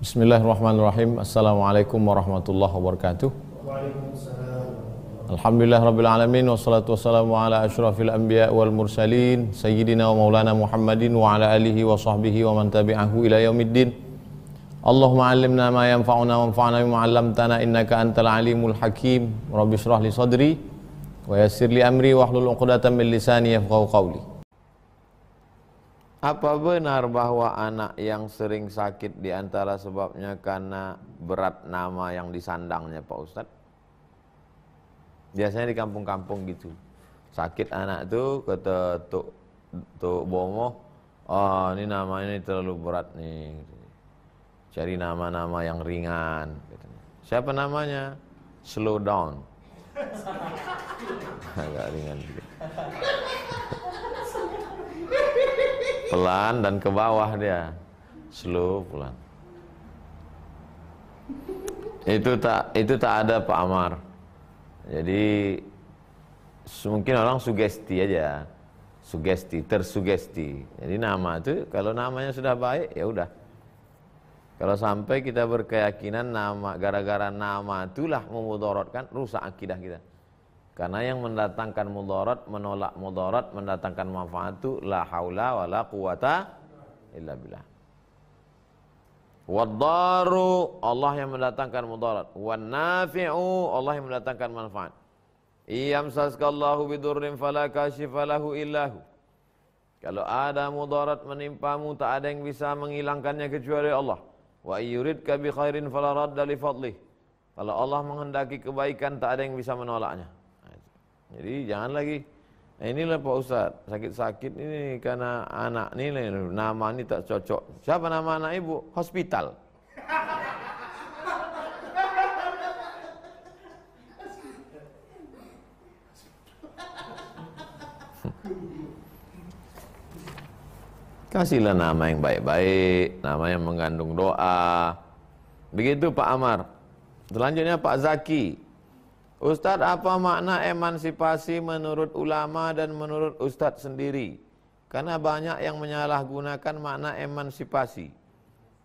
Bismillahirrahmanirrahim. Assalamualaikum warahmatullahi wabarakatuh. Alhamdulillah rabbil alamin, wassalatu wassalamu ala asyrafil anbiya wal mursalin sayyidina wa maulana Muhammadin wa ala alihi wa sahbihi wa man tabi'ahu ila yaumiddin. Allahumma 'allimna ma yanfa'una wanfa'na bima 'allamtana innaka antal alimul hakim. Rabbi shrah li sadri wa yassir li amri wahlul 'uqdatam min lisani yafqahu qawli. Apa benar bahwa anak yang sering sakit diantara sebabnya karena berat nama yang disandangnya, Pak Ustadz? Biasanya di kampung-kampung gitu. Sakit anak tuh kata Tuk Bomo, oh ini nama ini terlalu berat nih. Cari nama-nama yang ringan. Siapa namanya? Slow down. Agak ringan gitu. Pelan dan ke bawah dia, slow pelan. Itu tak ada Pak Amar. Jadi mungkin orang sugesti aja, tersugesti. Jadi nama itu kalau namanya sudah baik ya udah. Kalau sampai kita berkeyakinan nama gara-gara nama itulah memudaratkan, rusak akidah kita. Karena yang mendatangkan mudarat, menolak mudarat, mendatangkan manfaat itu la haula wala quwata illa billah. Wad-daru, Allah yang mendatangkan mudarat. Wan-nafi'u, Allah yang mendatangkan manfaat. Iyamsaskallahu bidurrin fala kashifa lahu illahu. Kalau ada mudarat menimpamu, tak ada yang bisa menghilangkannya kecuali Allah. Wa yuridka bi khairin fala radda li fadlih. Kalau Allah menghendaki kebaikan, tak ada yang bisa menolaknya. Jadi jangan lagi, inilah Pak Ustadz, sakit-sakit ini karena anak ini, nama ini tak cocok. Siapa nama anak ibu? Hospital. Kasihlah nama yang baik-baik, nama yang mengandung doa. Begitu Pak Amar. Selanjutnya Pak Zaki. Ustadz, apa makna emansipasi menurut ulama dan menurut Ustadz sendiri? Karena banyak yang menyalahgunakan makna emansipasi.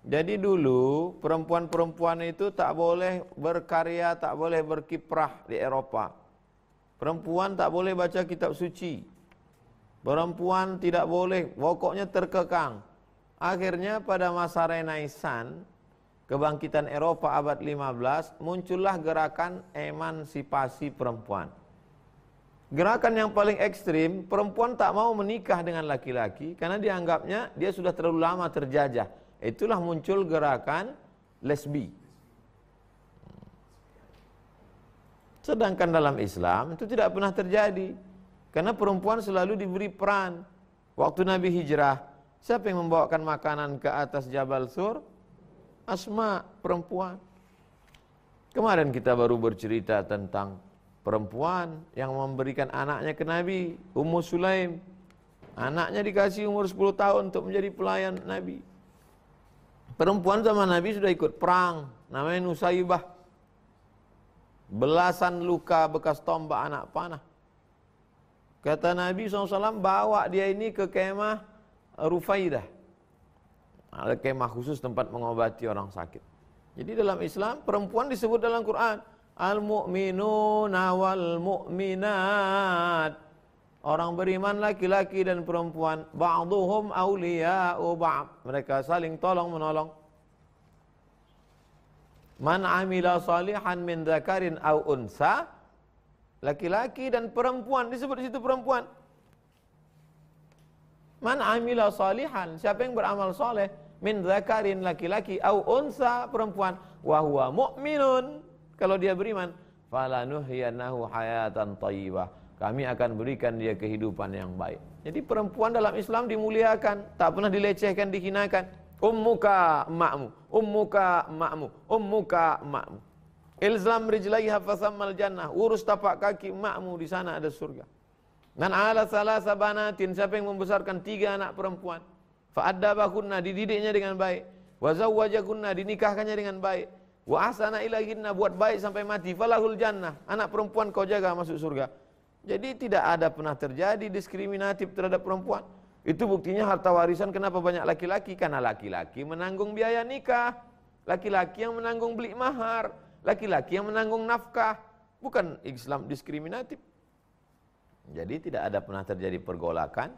Jadi dulu perempuan-perempuan itu tak boleh berkarya, tak boleh berkiprah di Eropa. Perempuan tak boleh baca kitab suci. Perempuan tidak boleh, pokoknya terkekang. Akhirnya pada masa Renaissance, kebangkitan Eropa abad 15, muncullah gerakan emansipasi perempuan. Gerakan yang paling ekstrim, perempuan tak mau menikah dengan laki-laki karena dianggapnya dia sudah terlalu lama terjajah. Itulah muncul gerakan lesbi. Sedangkan dalam Islam itu tidak pernah terjadi. Karena perempuan selalu diberi peran. Waktu Nabi hijrah, siapa yang membawakan makanan ke atas Jabal Sur? Asma, perempuan. Kemarin kita baru bercerita tentang perempuan yang memberikan anaknya ke Nabi, Ummu Sulaim. Anaknya dikasih umur 10 tahun untuk menjadi pelayan Nabi. Perempuan sama Nabi sudah ikut perang, namanya Nusaybah. Belasan luka bekas tombak anak panah. Kata Nabi SAW, bawa dia ini ke kemah Rufaidah. Ada kemah khusus tempat mengobati orang sakit. Jadi dalam Islam perempuan disebut dalam Quran al-mu'minuna wal mu'minat. Orang beriman laki-laki dan perempuan, ba'duhum awliya'u ba'd. Mereka saling tolong menolong. Man amila salihan min dzakarin aw unsa. Laki-laki dan perempuan disebut di situ perempuan. Man amila salihan, siapa yang beramal soleh, min dzakarin laki-laki, au unsa perempuan, wa huwa mu'minun, kalau dia beriman, falanuhyiyannahu hayatan thayyibah, kami akan berikan dia kehidupan yang baik. Jadi perempuan dalam Islam dimuliakan, tak pernah dilecehkan, dihinakan. Ummuka emakmu, ummuka emakmu, ummuka emakmu. Ilzam rijlaiha fasammal jannah, urus tapak kaki emakmu, di sana ada surga. Man ala salasa banatin, siapa yang membesarkan 3 anak perempuan, fa'addabahunna, dididiknya dengan baik, wa zawwajakunna, dinikahkannya dengan baik, wa ahsana ilaihinna, buat baik sampai mati, falahul jannah, anak perempuan kau jaga masuk surga. Jadi tidak ada pernah terjadi diskriminatif terhadap perempuan. Itu buktinya harta warisan kenapa banyak laki-laki, karena laki-laki menanggung biaya nikah. laki-laki yang menanggung beli mahar, laki-laki yang menanggung nafkah. Bukan Islam diskriminatif. Jadi tidak ada pernah terjadi pergolakan.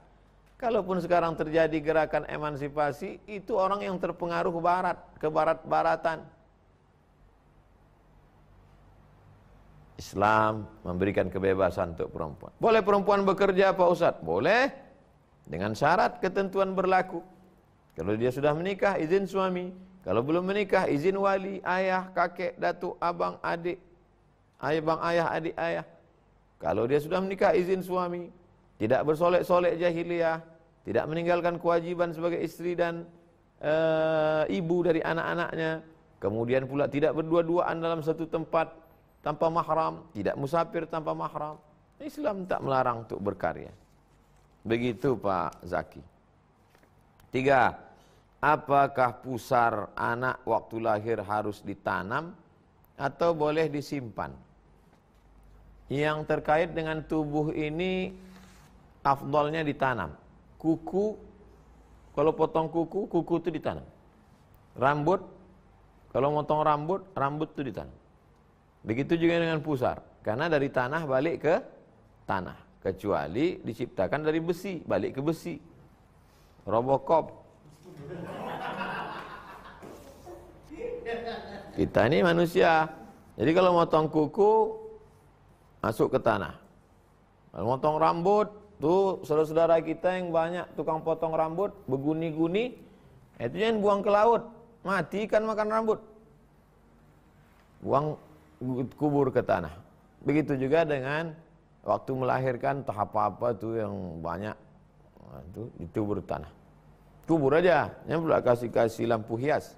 Kalaupun sekarang terjadi gerakan emansipasi, itu orang yang terpengaruh barat, ke barat-baratan. Islam memberikan kebebasan untuk perempuan. Boleh perempuan bekerja Pak Ustadz? Boleh. Dengan syarat ketentuan berlaku. Kalau dia sudah menikah, izin suami. Kalau belum menikah, izin wali, ayah, kakek, datuk, abang, adik. Abang, ayah, adik, ayah. Kalau dia sudah menikah, izin suami. Tidak bersolek-solek jahiliyah. Tidak meninggalkan kewajiban sebagai istri dan ibu dari anak-anaknya. Kemudian pula tidak berdua-duaan dalam satu tempat tanpa mahram. Tidak musafir tanpa mahram. Islam tak melarang untuk berkarya. Begitu Pak Zaki. 3. Apakah pusar anak waktu lahir harus ditanam atau boleh disimpan? Yang terkait dengan tubuh ini afdalnya ditanam. Kuku, kalau potong kuku, kuku itu ditanam. Rambut, kalau motong rambut, rambut itu ditanam. Begitu juga dengan pusar, karena dari tanah balik ke tanah. Kecuali diciptakan dari besi, balik ke besi. Robocop. Kita ini manusia. Jadi kalau motong kuku, masuk ke tanah. Kalau motong rambut, tuh saudara-saudara kita yang banyak tukang potong rambut, beguni-guni, itu jangan buang ke laut, mati ikan makan rambut. Buang, kubur ke tanah. Begitu juga dengan waktu melahirkan, tahap apa tuh yang banyak, itu ditubur tanah. Kubur aja, jangan pula kasih lampu hias.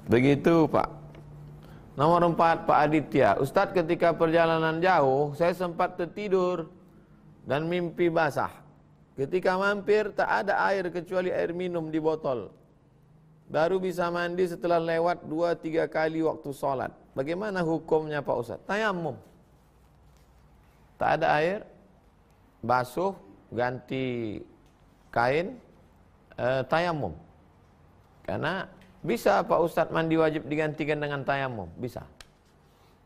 Begitu Pak. Nomor 4, Pak Aditya. Ustadz, ketika perjalanan jauh, saya sempat tertidur dan mimpi basah. Ketika mampir, tak ada air kecuali air minum di botol. Baru bisa mandi setelah lewat 2-3 kali waktu sholat. Bagaimana hukumnya Pak Ustadz? Tayamum. Tak ada air, basuh, ganti kain, tayamum. Karena bisa Pak Ustadz mandi wajib digantikan dengan tayamum? Bisa.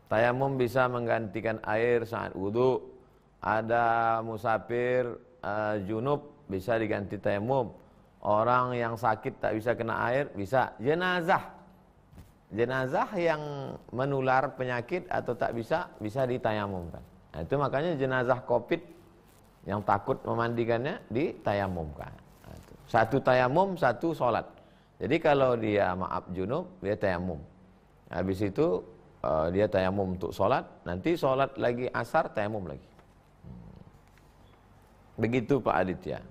Tayamum bisa menggantikan air saat wudu. Ada musafir, junub, bisa diganti tayamum. Orang yang sakit tak bisa kena air, bisa. Jenazah. Jenazah yang menular penyakit atau tak bisa, bisa ditayamumkan. Nah, itu makanya jenazah COVID yang takut memandikannya ditayamumkan. Nah, itu. Satu tayamum, satu sholat. Jadi kalau dia maaf junub, dia tayamum. Habis itu dia tayamum untuk sholat, nanti sholat lagi asar, tayamum lagi. Begitu Pak Aditya.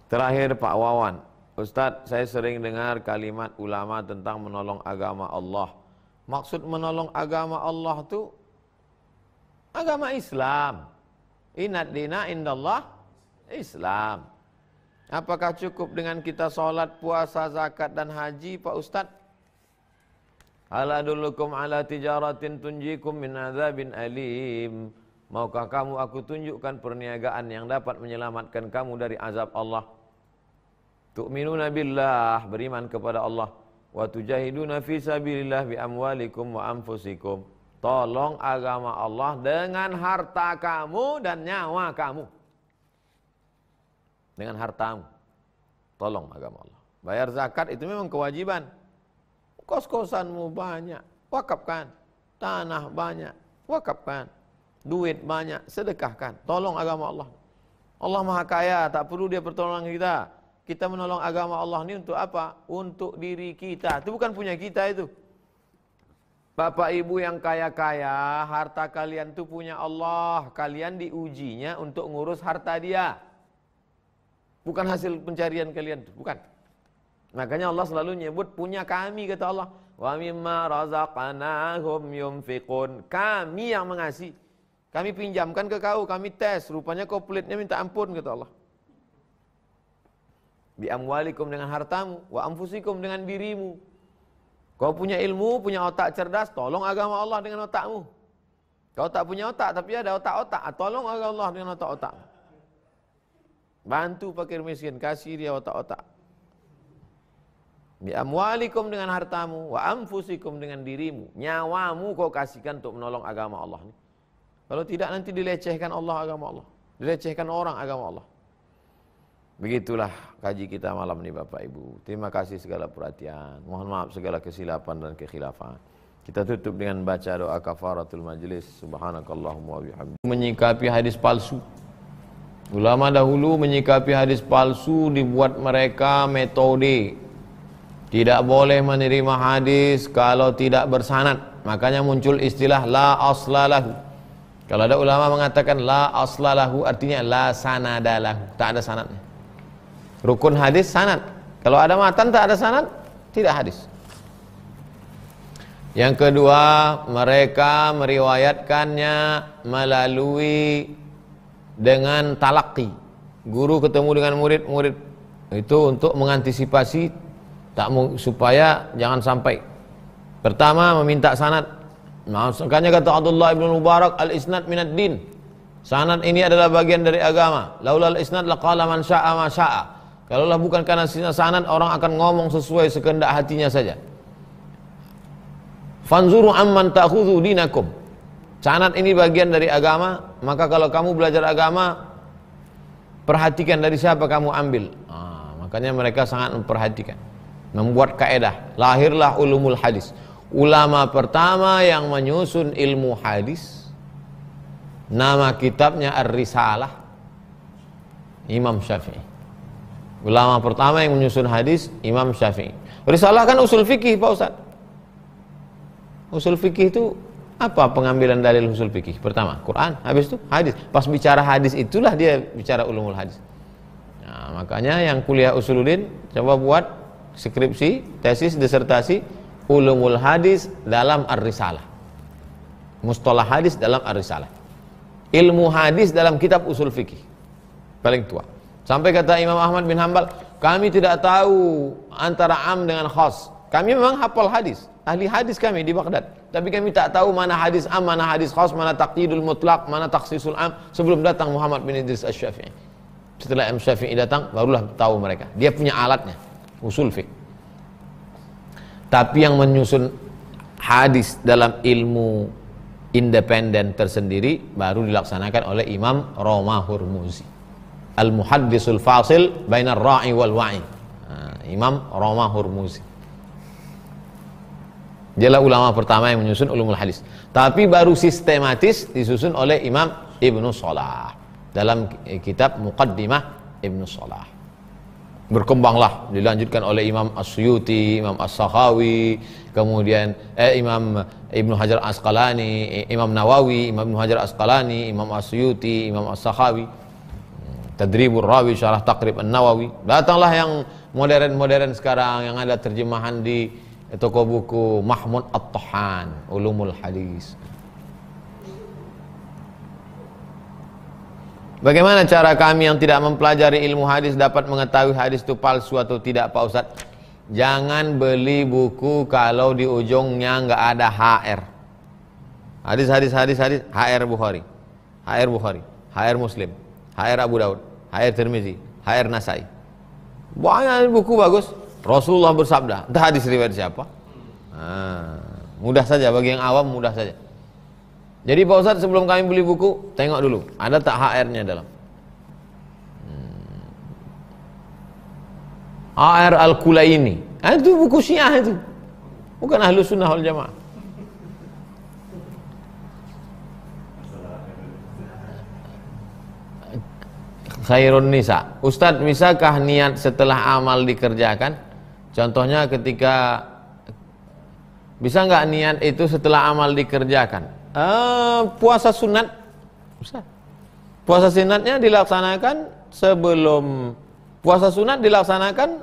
Terakhir Pak Wawan. Ustadz, saya sering dengar kalimat ulama tentang menolong agama Allah. Maksud menolong agama Allah itu agama Islam. Inad dina indallah Islam. Apakah cukup dengan kita sholat, puasa, zakat, dan haji Pak Ustadz? Hal adullukum ala tijaratin tunjikum min adzabin alim. Maukah kamu aku tunjukkan perniagaan yang dapat menyelamatkan kamu dari azab Allah? Tu'minuna billah, beriman kepada Allah. Wa tujahiduna fi sabilillah bi amwalikum wa anfusikum. Tolong agama Allah dengan harta kamu dan nyawa kamu. Dengan hartamu. Tolong agama Allah. Bayar zakat itu memang kewajiban. Kos-kosanmu banyak, wakafkan. Tanah banyak, wakafkan. Duit banyak, sedekahkan. Tolong agama Allah. Allah Maha Kaya, tak perlu dia pertolongan kita. Kita menolong agama Allah ini untuk apa? Untuk diri kita. Itu bukan punya kita itu. Bapak ibu yang kaya-kaya, harta kalian itu punya Allah. Kalian diujinya untuk ngurus harta dia. Bukan hasil pencarian kalian, bukan. Makanya Allah selalu nyebut punya kami, kata Allah. Wa mimma razaqnahum yunfiqun. Kami yang mengasih. Kami pinjamkan ke kau, kami tes. Rupanya kau pelitnya minta ampun, kata Allah. Bi amwalikum dengan hartamu, wa anfusikum dengan dirimu. Kau punya ilmu, punya otak cerdas, tolong agama Allah dengan otakmu. Kau tak punya otak, tapi ada otak-otak, tolong agama Allah dengan otak-otak. Bantu fakir miskin, kasih dia otak-otak. Bi amwalikum dengan hartamu, wa anfusikum dengan dirimu, nyawamu kau kasihkan untuk menolong agama Allah. Kalau tidak nanti dilecehkan Allah agama Allah, dilecehkan orang agama Allah. Begitulah kaji kita malam ini Bapak Ibu. Terima kasih segala perhatian. Mohon maaf segala kesilapan dan kekhilafan. Kita tutup dengan baca doa kafaratul majlis. Subhanakallahumma wa bihamdika. Menyikapi hadis palsu. Ulama dahulu menyikapi hadis palsu dibuat mereka metode. Tidak boleh menerima hadis kalau tidak bersanad. Makanya muncul istilah la aslalahu. Kalau ada ulama mengatakan la aslalahu artinya la sanadalahu, tak ada sanadnya. Rukun hadis sanad. Kalau ada matan tak ada sanad, tidak hadis. Yang kedua, mereka meriwayatkannya melalui dengan talaqi. Guru ketemu dengan murid-murid itu untuk mengantisipasi supaya jangan sampai. Pertama meminta sanad. Makanya kata Abdullah ibn Mubarak, al-isnad minad din. Sanad ini adalah bagian dari agama. Laulal isnad laqala man syaa ma syaa. Kalaulah bukan karena sanad, orang akan ngomong sesuai sekehendak hatinya saja. Fanzuru amman ta'khudhu dinakum. Sanad ini bagian dari agama, maka kalau kamu belajar agama, perhatikan dari siapa kamu ambil. Makanya mereka sangat memperhatikan. Membuat kaedah, lahirlah ulumul hadis. Ulama pertama yang menyusun ilmu hadis, nama kitabnya Ar-Risalah, Imam Syafi'i. Ulama pertama yang menyusun hadis, Imam Syafi'i. Risalah kan usul fikih Pak Ustaz. Usul fikih itu apa pengambilan dalil usul fikih? Pertama Quran, habis itu hadis. Pas bicara hadis itulah dia bicara ulumul hadis. Nah, makanya yang kuliah usuluddin coba buat skripsi, tesis, disertasi ulumul hadis dalam Ar-Risalah, mustalah hadis dalam Ar-Risalah, ilmu hadis dalam kitab usul fikih paling tua. Sampai kata Imam Ahmad bin Hanbal, kami tidak tahu antara am dengan khas. Kami memang hafal hadis, ahli hadis kami di Baghdad, tapi kami tak tahu mana hadis am, mana hadis khas, mana taqyidul mutlaq, mana takhsisul am sebelum datang Muhammad bin Idris Asy-Syafi'i. Setelah Imam Syafi'i datang barulah tahu mereka. Dia punya alatnya, usul fiqh. Tapi yang menyusun hadis dalam ilmu independen tersendiri baru dilaksanakan oleh Imam Roma Hurmuzi, Al-Muhaddisul Fasil bainar ra'i wal wa'i. Imam Roma Hurmuzi. Dialah ulama pertama yang menyusun ulumul hadis. Tapi baru sistematis disusun oleh Imam Ibnu Shalah dalam kitab Muqaddimah Ibnu Shalah. Berkembanglah, dilanjutkan oleh Imam As-Suyuti, Imam As-Sakhawi, kemudian Imam Ibnu Hajar Asqalani, Imam Nawawi, Imam Ibnu Hajar Asqalani, Imam As-Suyuti, Imam As-Sakhawi, Tadribur Rawi, Syarah Taqrib An-Nawawi. Datanglah yang modern-modern sekarang yang ada terjemahan di toko buku Mahmud At-Tahan, Ulumul Hadis. Bagaimana cara kami yang tidak mempelajari ilmu hadis dapat mengetahui hadis itu palsu atau tidak Pak Ustadz? Jangan beli buku kalau di ujungnya nggak ada HR. Hadis HR Bukhari, HR Muslim, HR Abu Daud, HR Tirmizi, HR Nasai. Banyak buku bagus. Rasulullah bersabda, entah hadis riwayat siapa. Mudah saja bagi yang awam, mudah saja. Jadi Pak Ustadz sebelum kami beli buku, tengok dulu ada tak HR-nya dalam. HR Al-Kulaini, itu buku Syiah itu, bukan Ahlus Sunnah wal Jamaah. Khairun Nisa. Ustadz, bisakah niat setelah amal dikerjakan? Contohnya ketika, bisa nggak niat itu setelah amal dikerjakan? Puasa sunat, puasa sunatnya dilaksanakan sebelum, puasa sunat dilaksanakan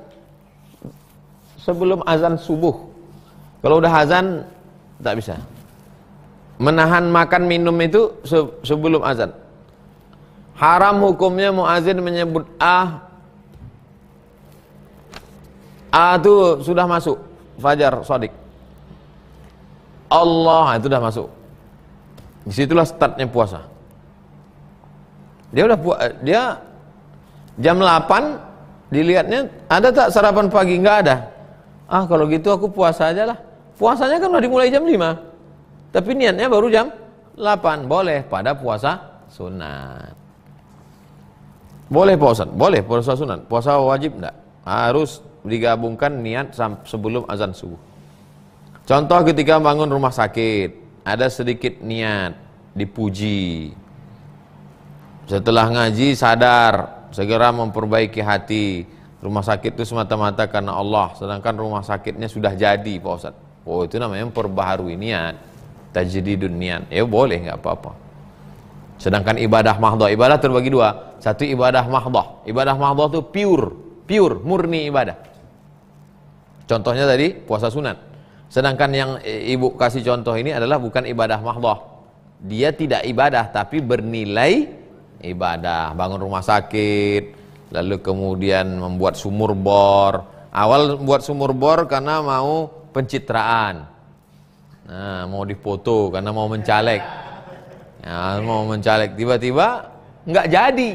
sebelum azan subuh. Kalau udah azan tak bisa. Menahan makan minum itu sebelum azan. Haram hukumnya muazin menyebut itu sudah masuk fajar shadiq. Allah itu sudah masuk. Disitulah startnya puasa. Dia Jam 8 dilihatnya ada tak sarapan pagi? Nggak ada. Ah kalau gitu aku puasa aja lah. Puasanya kan udah dimulai jam 5. Tapi niatnya baru jam 8. Boleh pada puasa sunat. Boleh Pak Ustaz? Boleh puasa sunat. Puasa wajib enggak? Harus digabungkan niat sebelum azan subuh. Contoh ketika bangun rumah sakit, ada sedikit niat, dipuji. Setelah ngaji sadar, segera memperbaiki hati. Rumah sakit itu semata-mata karena Allah, sedangkan rumah sakitnya sudah jadi Pak Ustaz. Oh itu namanya memperbaharui niat, tajdidun niat. Ya boleh, nggak apa-apa. Sedangkan ibadah mahdhah, ibadah terbagi dua. Satu ibadah mahdhah. Ibadah mahdhah itu pure, murni ibadah. Contohnya tadi puasa sunat. Sedangkan yang ibu kasih contoh ini adalah bukan ibadah mahdhah. Dia tidak ibadah tapi bernilai ibadah. Bangun rumah sakit, lalu kemudian membuat sumur bor. Awal buat sumur bor karena mau pencitraan. Nah, mau difoto karena mau mencaleg. Ya, mau mencaleg, tiba-tiba nggak jadi.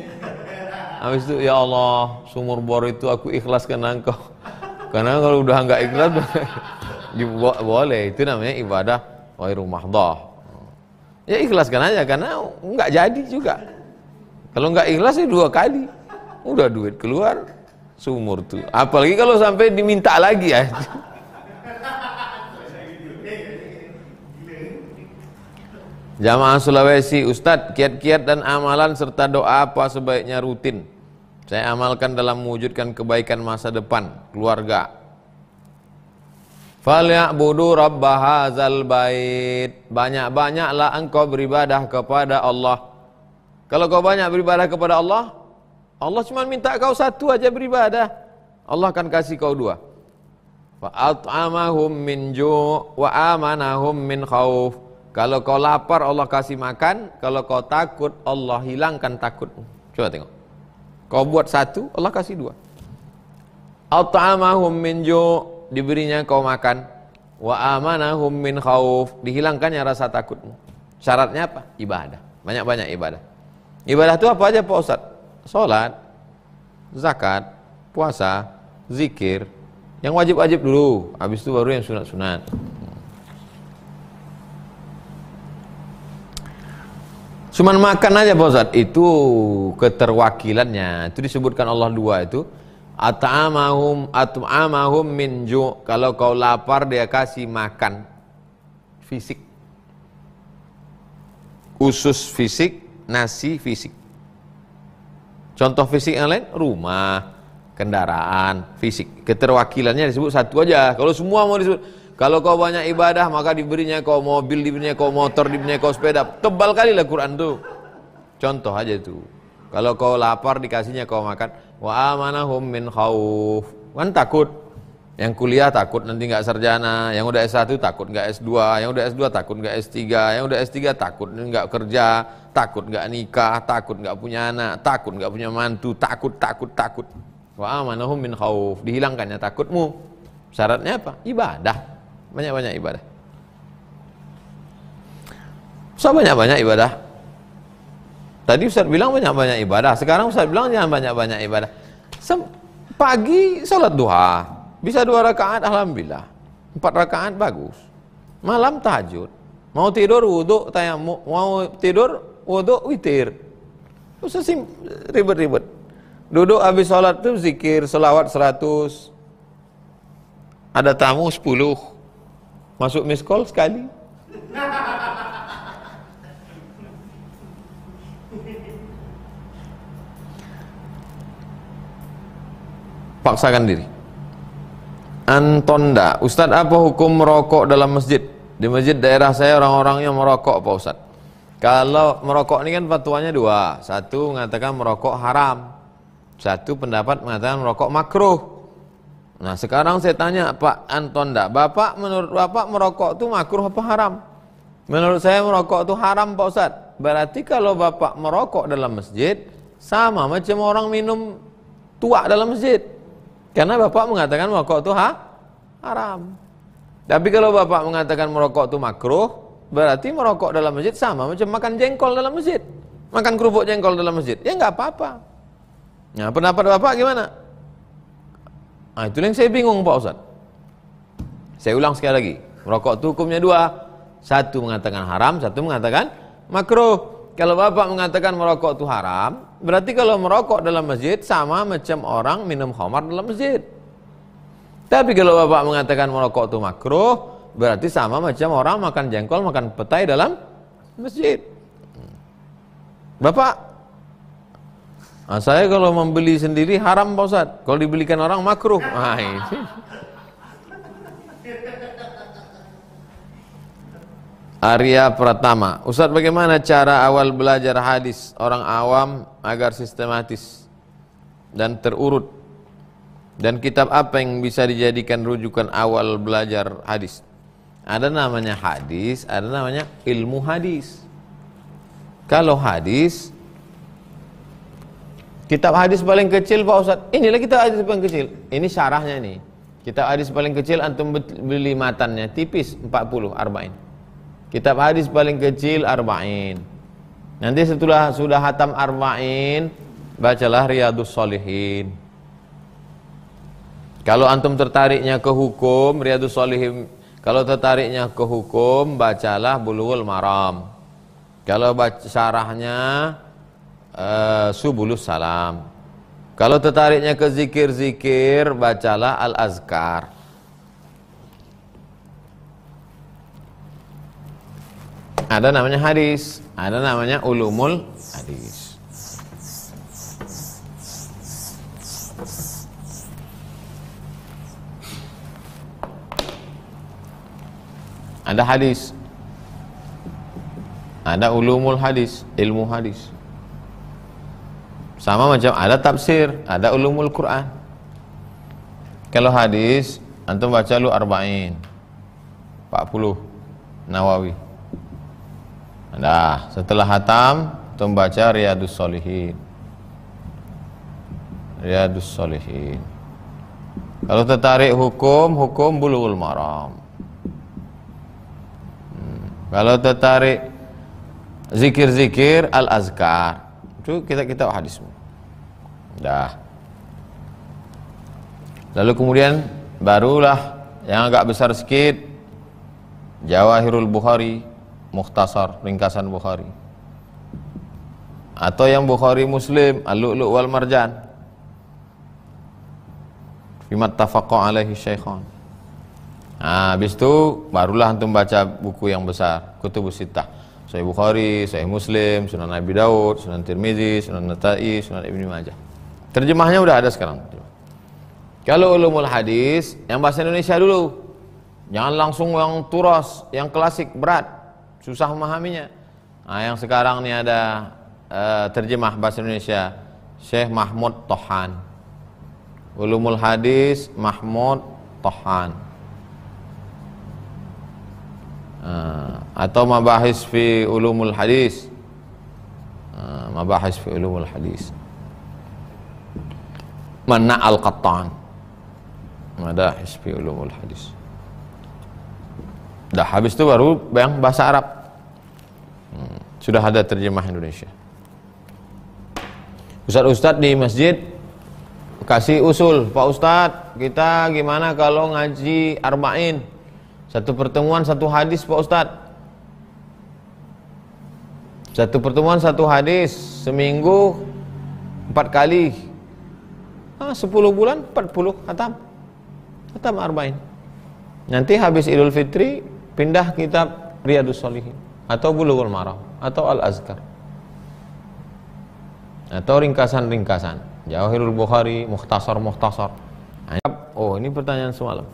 Habis itu ya Allah, sumur bor itu aku ikhlaskan engkau. Karena kalau udah nggak ikhlas boleh, itu namanya ibadah ghairu mahdhah. Ya ikhlaskan aja karena nggak jadi juga. Kalau nggak ikhlas ya 2 kali. Udah duit keluar sumur tuh. Apalagi kalau sampai diminta lagi ya. Jamaah Sulawesi, Ustadz, kiat-kiat dan amalan serta doa apa sebaiknya rutin saya amalkan dalam mewujudkan kebaikan masa depan keluarga? Falya'budu rabb hadzal bait. Banyak-banyaklah engkau beribadah kepada Allah. Kalau kau banyak beribadah kepada Allah, Allah cuma minta kau satu aja beribadah, Allah akan kasih kau 2. Fa'at'amahum min ju' wa amanahum min khauf. Kalau kau lapar Allah kasih makan, kalau kau takut Allah hilangkan takutmu. Coba tengok. Kau buat 1, Allah kasih 2. At'amahum min ju', diberinya kau makan, wa amanahum min khauf, dihilangkannya rasa takutmu. Syaratnya apa? Ibadah. Banyak-banyak ibadah. Ibadah itu apa aja Pak Ustaz? Salat, zakat, puasa, zikir. Yang wajib-wajib dulu, habis itu baru yang sunat-sunat. Cuman makan aja Pak Ustaz, itu keterwakilannya. Itu disebutkan Allah 2 itu. At'amahum min ju'. Kalau kau lapar dia kasih makan fisik. Usus fisik, nasi fisik. Contoh fisik yang lain, rumah, kendaraan, fisik. Keterwakilannya disebut 1 aja. Kalau semua mau disebut, kalau kau banyak ibadah maka diberinya kau mobil, diberinya kau motor, diberinya kau sepeda. Tebal kali lah Quran tuh. Contoh aja itu. Kalau kau lapar dikasihnya kau makan. Wa amanahum min khauf. Kan takut. Yang kuliah takut nanti nggak sarjana. Yang udah S1 takut nggak S2. Yang udah S2 takut nggak S3. Yang udah S3 takut nggak kerja. Takut nggak nikah. Takut nggak punya anak. Takut nggak punya mantu. Takut. Wa amanahum min khauf. Dihilangkannya takutmu. Syaratnya apa? Ibadah. Banyak-banyak ibadah. So banyak-banyak ibadah. Tadi Ustaz bilang banyak-banyak ibadah. Sekarang Ustaz bilang jangan banyak-banyak ibadah. Pagi salat duha, bisa 2 rakaat alhamdulillah. 4 rakaat bagus. Malam tahajud. Mau tidur wudu tayammum, mau tidur wudu witir. Usah ribet-ribet. Duduk habis salat tuh zikir, selawat 100. Ada tamu 10. Masuk miss call sekali. Paksakan diri. Antonda, Ustadz apa hukum merokok dalam masjid? Di masjid daerah saya orang-orangnya merokok Pak Ustadz. Kalau merokok ini kan fatwanya 2. Satu mengatakan merokok haram. Satu pendapat mengatakan merokok makruh. Nah sekarang saya tanya Pak Antonda, Bapak menurut Bapak merokok itu makruh apa haram? Menurut saya merokok itu haram Pak Ustadz. Berarti kalau Bapak merokok dalam masjid sama macam orang minum tua dalam masjid. Karena Bapak mengatakan merokok itu haram. Tapi kalau Bapak mengatakan merokok itu makruh, berarti merokok dalam masjid sama macam makan jengkol dalam masjid. Makan kerupuk jengkol dalam masjid. Ya nggak apa-apa. Nah, pendapat Bapak gimana? Nah, itu yang saya bingung Pak Ustaz. Saya ulang sekali lagi. Merokok itu hukumnya dua. Satu mengatakan haram, satu mengatakan makruh. Kalau Bapak mengatakan merokok itu haram, berarti kalau merokok dalam masjid sama macam orang minum khamar dalam masjid. Tapi kalau Bapak mengatakan merokok itu makruh, berarti sama macam orang makan jengkol, makan petai dalam masjid. Bapak, saya kalau membeli sendiri haram Pak Ustaz. Kalau dibelikan orang makruh. Nah, ini. Arya Pratama, Ustaz, bagaimana cara awal belajar hadis orang awam agar sistematis dan terurut? Dan kitab apa yang bisa dijadikan rujukan awal belajar hadis? Ada namanya hadis, ada namanya ilmu hadis. Kalau hadis, kitab hadis paling kecil Pak Ustaz, inilah kitab hadis paling kecil. Ini syarahnya nih. Kitab hadis paling kecil antum beli matannya tipis 40 arba'in. Kitab hadis paling kecil arba'in. Nanti setelah sudah hatam arba'in, bacalah Riyadhus Shalihin. Kalau antum tertariknya ke hukum, Riyadhus Shalihin. Kalau tertariknya ke hukum, bacalah Bulughul Maram. Kalau baca syarahnya Subulus Salam. Kalau tertariknya ke zikir-zikir, bacalah Al-Azkar. Ada namanya hadis, ada namanya ulumul hadis. Ada hadis, ada ulumul hadis, ilmu hadis. Sama macam ada tafsir, ada ulumul Quran. Kalau hadis, antum baca lu arba'in, 40 Nawawi. Nah, setelah hatam, antum baca Riyadhus Shalihin. Riyadhus Shalihin. Kalau tertarik hukum Bulughul Maram. Kalau tertarik zikir-zikir, Al-Azkar. Itu kita hadis. Dah. Lalu kemudian barulah yang agak besar sedikit, Jawahirul Bukhari, Mukhtasar, ringkasan Bukhari. Atau yang Bukhari Muslim, Al-Lu'lu' wal Marjan. Fimat tafaqa alaihi syaikhan. Nah, habis itu barulah antum baca buku yang besar, Kutubus Sittah. Sahih Bukhari, Sahih Muslim, Sunan Abi Daud, Sunan Tirmizi, Sunan Nasa'i, Sunan Ibnu Majah. Terjemahnya udah ada sekarang. Kalau ulumul hadis, yang bahasa Indonesia dulu. Jangan langsung yang turas, yang klasik, berat, susah memahaminya. Nah, yang sekarang nih ada terjemah bahasa Indonesia, Syekh Mahmud Tohan. Ulumul hadis Mahmud Tohan. Atau mabahis fi ulumul hadis. Mabahis fi ulumul hadis. Mana al-Qattan. Mabahis fi ulumul hadis. Dah habis itu baru yang bahasa Arab. Sudah ada terjemah Indonesia. Ustadz-ustadz di masjid kasih usul, Pak Ustadz, kita gimana kalau ngaji arba'in? Satu pertemuan satu hadis Pak Ustadz. Satu pertemuan satu hadis, seminggu 4 kali. 10 bulan 40 khatam. Khatam arba'in. Nanti habis Idul Fitri pindah kitab Riyadhus Shalihin atau Bulughul Maram atau Al-Azkar. Atau ringkasan-ringkasan. Jawahirul Bukhari, Mukhtasar. Oh, ini pertanyaan semalam.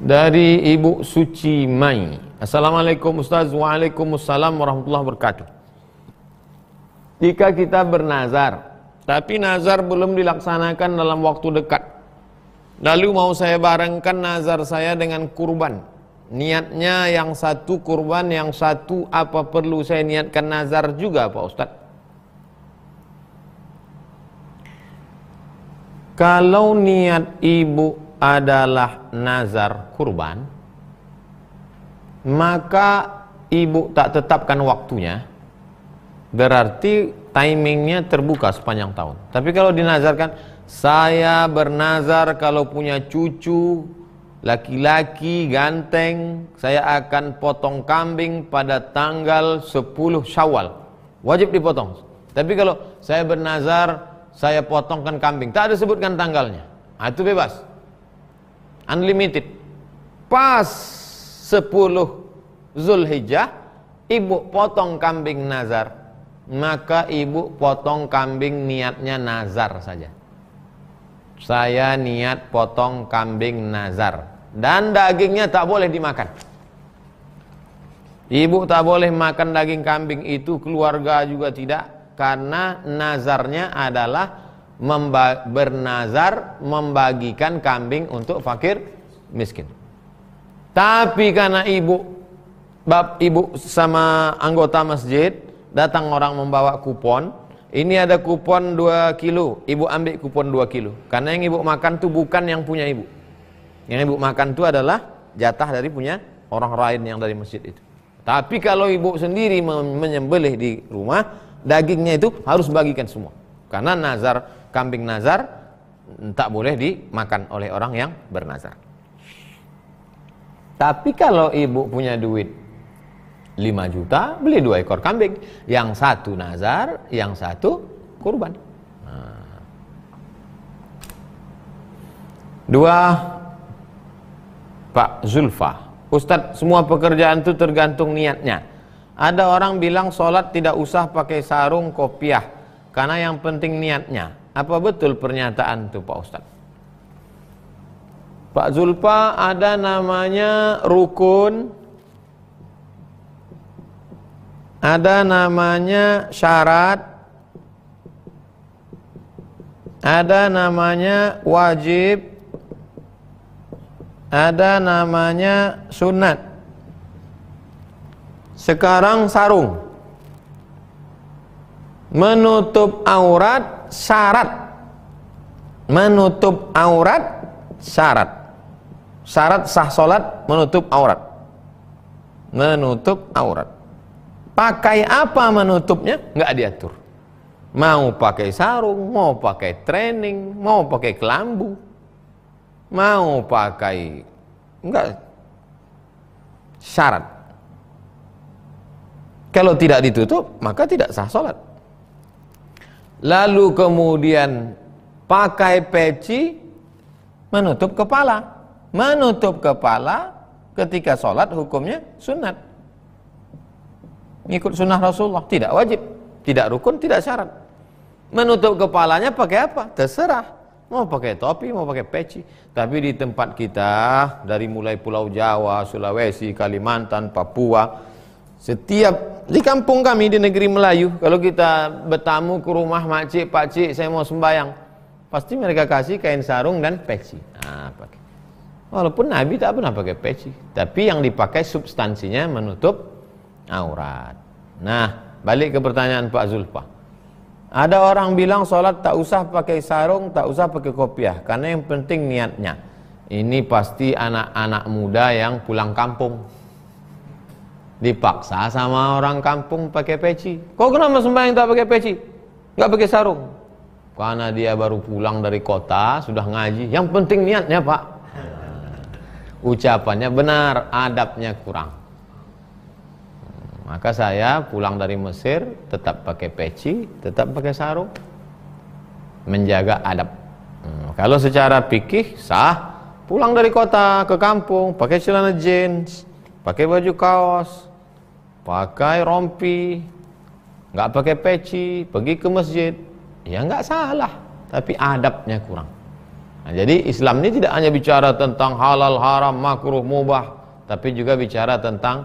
Dari Ibu Suci Mai. Assalamualaikum Ustaz. Waalaikumsalam warahmatullahi wabarakatuh. Jika kita bernazar, tapi nazar belum dilaksanakan dalam waktu dekat, lalu mau saya barengkan nazar saya dengan kurban. Niatnya yang satu kurban, yang satu apa perlu saya niatkan nazar juga Pak Ustaz? Kalau niat ibu adalah nazar kurban, maka ibu tak tetapkan waktunya, berarti timingnya terbuka sepanjang tahun. Tapi kalau dinazarkan, saya bernazar kalau punya cucu laki-laki ganteng, saya akan potong kambing pada tanggal 10 Syawal. Wajib dipotong. Tapi kalau saya bernazar, saya potongkan kambing, tak ada sebutkan tanggalnya, itu bebas, unlimited. Pas 10 Zulhijjah, ibu potong kambing nazar, maka ibu potong kambing niatnya nazar saja. Saya niat potong kambing nazar, dan dagingnya tak boleh dimakan. Ibu tak boleh makan daging kambing itu, keluarga juga tidak, karena nazarnya adalah bernazar membagikan kambing untuk fakir miskin. Tapi karena ibu sama anggota masjid, datang orang membawa kupon, ini ada kupon 2 kilo, ibu ambil kupon 2 kilo. Karena yang ibu makan itu bukan yang punya ibu. Yang ibu makan itu adalah jatah dari punya orang lain yang dari masjid itu. Tapi kalau ibu sendiri menyembelih di rumah, dagingnya itu harus bagikan semua. Karena nazar, kambing nazar tak boleh dimakan oleh orang yang bernazar. Tapi kalau ibu punya duit 5 juta, beli 2 ekor kambing, yang satu nazar, yang satu kurban. Dua, Pak Zulfa, Ustadz, semua pekerjaan itu tergantung niatnya. Ada orang bilang sholat tidak usah pakai sarung kopiah, karena yang penting niatnya. Apa betul pernyataan itu Pak Ustadz? Pak Zulfa, ada namanya rukun, ada namanya syarat, ada namanya wajib, ada namanya sunat. Sekarang sarung, menutup aurat syarat, menutup aurat syarat. Syarat sah solat menutup aurat, menutup aurat. Pakai apa menutupnya? Nggak diatur. Mau pakai sarung, mau pakai training, mau pakai kelambu, mau pakai, enggak, syarat. Kalau tidak ditutup, maka tidak sah sholat. Lalu kemudian pakai peci, menutup kepala. Menutup kepala ketika sholat hukumnya sunat. Ngikut sunnah Rasulullah, tidak wajib, tidak rukun, tidak syarat. Menutup kepalanya pakai apa? Terserah. Mau pakai topi, mau pakai peci. Tapi di tempat kita, dari mulai Pulau Jawa, Sulawesi, Kalimantan, Papua, setiap di kampung kami di negeri Melayu, kalau kita bertamu ke rumah makcik, pakcik, saya mau sembahyang, pasti mereka kasih kain sarung dan peci. Nah, pakai. Walaupun Nabi tak pernah pakai peci, tapi yang dipakai substansinya menutup aurat. Nah, balik ke pertanyaan Pak Zulfa. Ada orang bilang sholat tak usah pakai sarung, tak usah pakai kopiah, karena yang penting niatnya. Ini pasti anak-anak muda yang pulang kampung, dipaksa sama orang kampung pakai peci. Kok kenapa sembahyang tak pakai peci, nggak pakai sarung? Karena dia baru pulang dari kota, sudah ngaji. Yang penting niatnya Pak. Ucapannya benar, adabnya kurang. Maka saya pulang dari Mesir tetap pakai peci, tetap pakai sarung, menjaga adab. Kalau secara fikih sah, pulang dari kota ke kampung pakai celana jeans, pakai baju kaos, pakai rompi, nggak pakai peci, pergi ke masjid, ya nggak salah, tapi adabnya kurang. Nah, jadi Islam ini tidak hanya bicara tentang halal, haram, makruh, mubah, tapi juga bicara tentang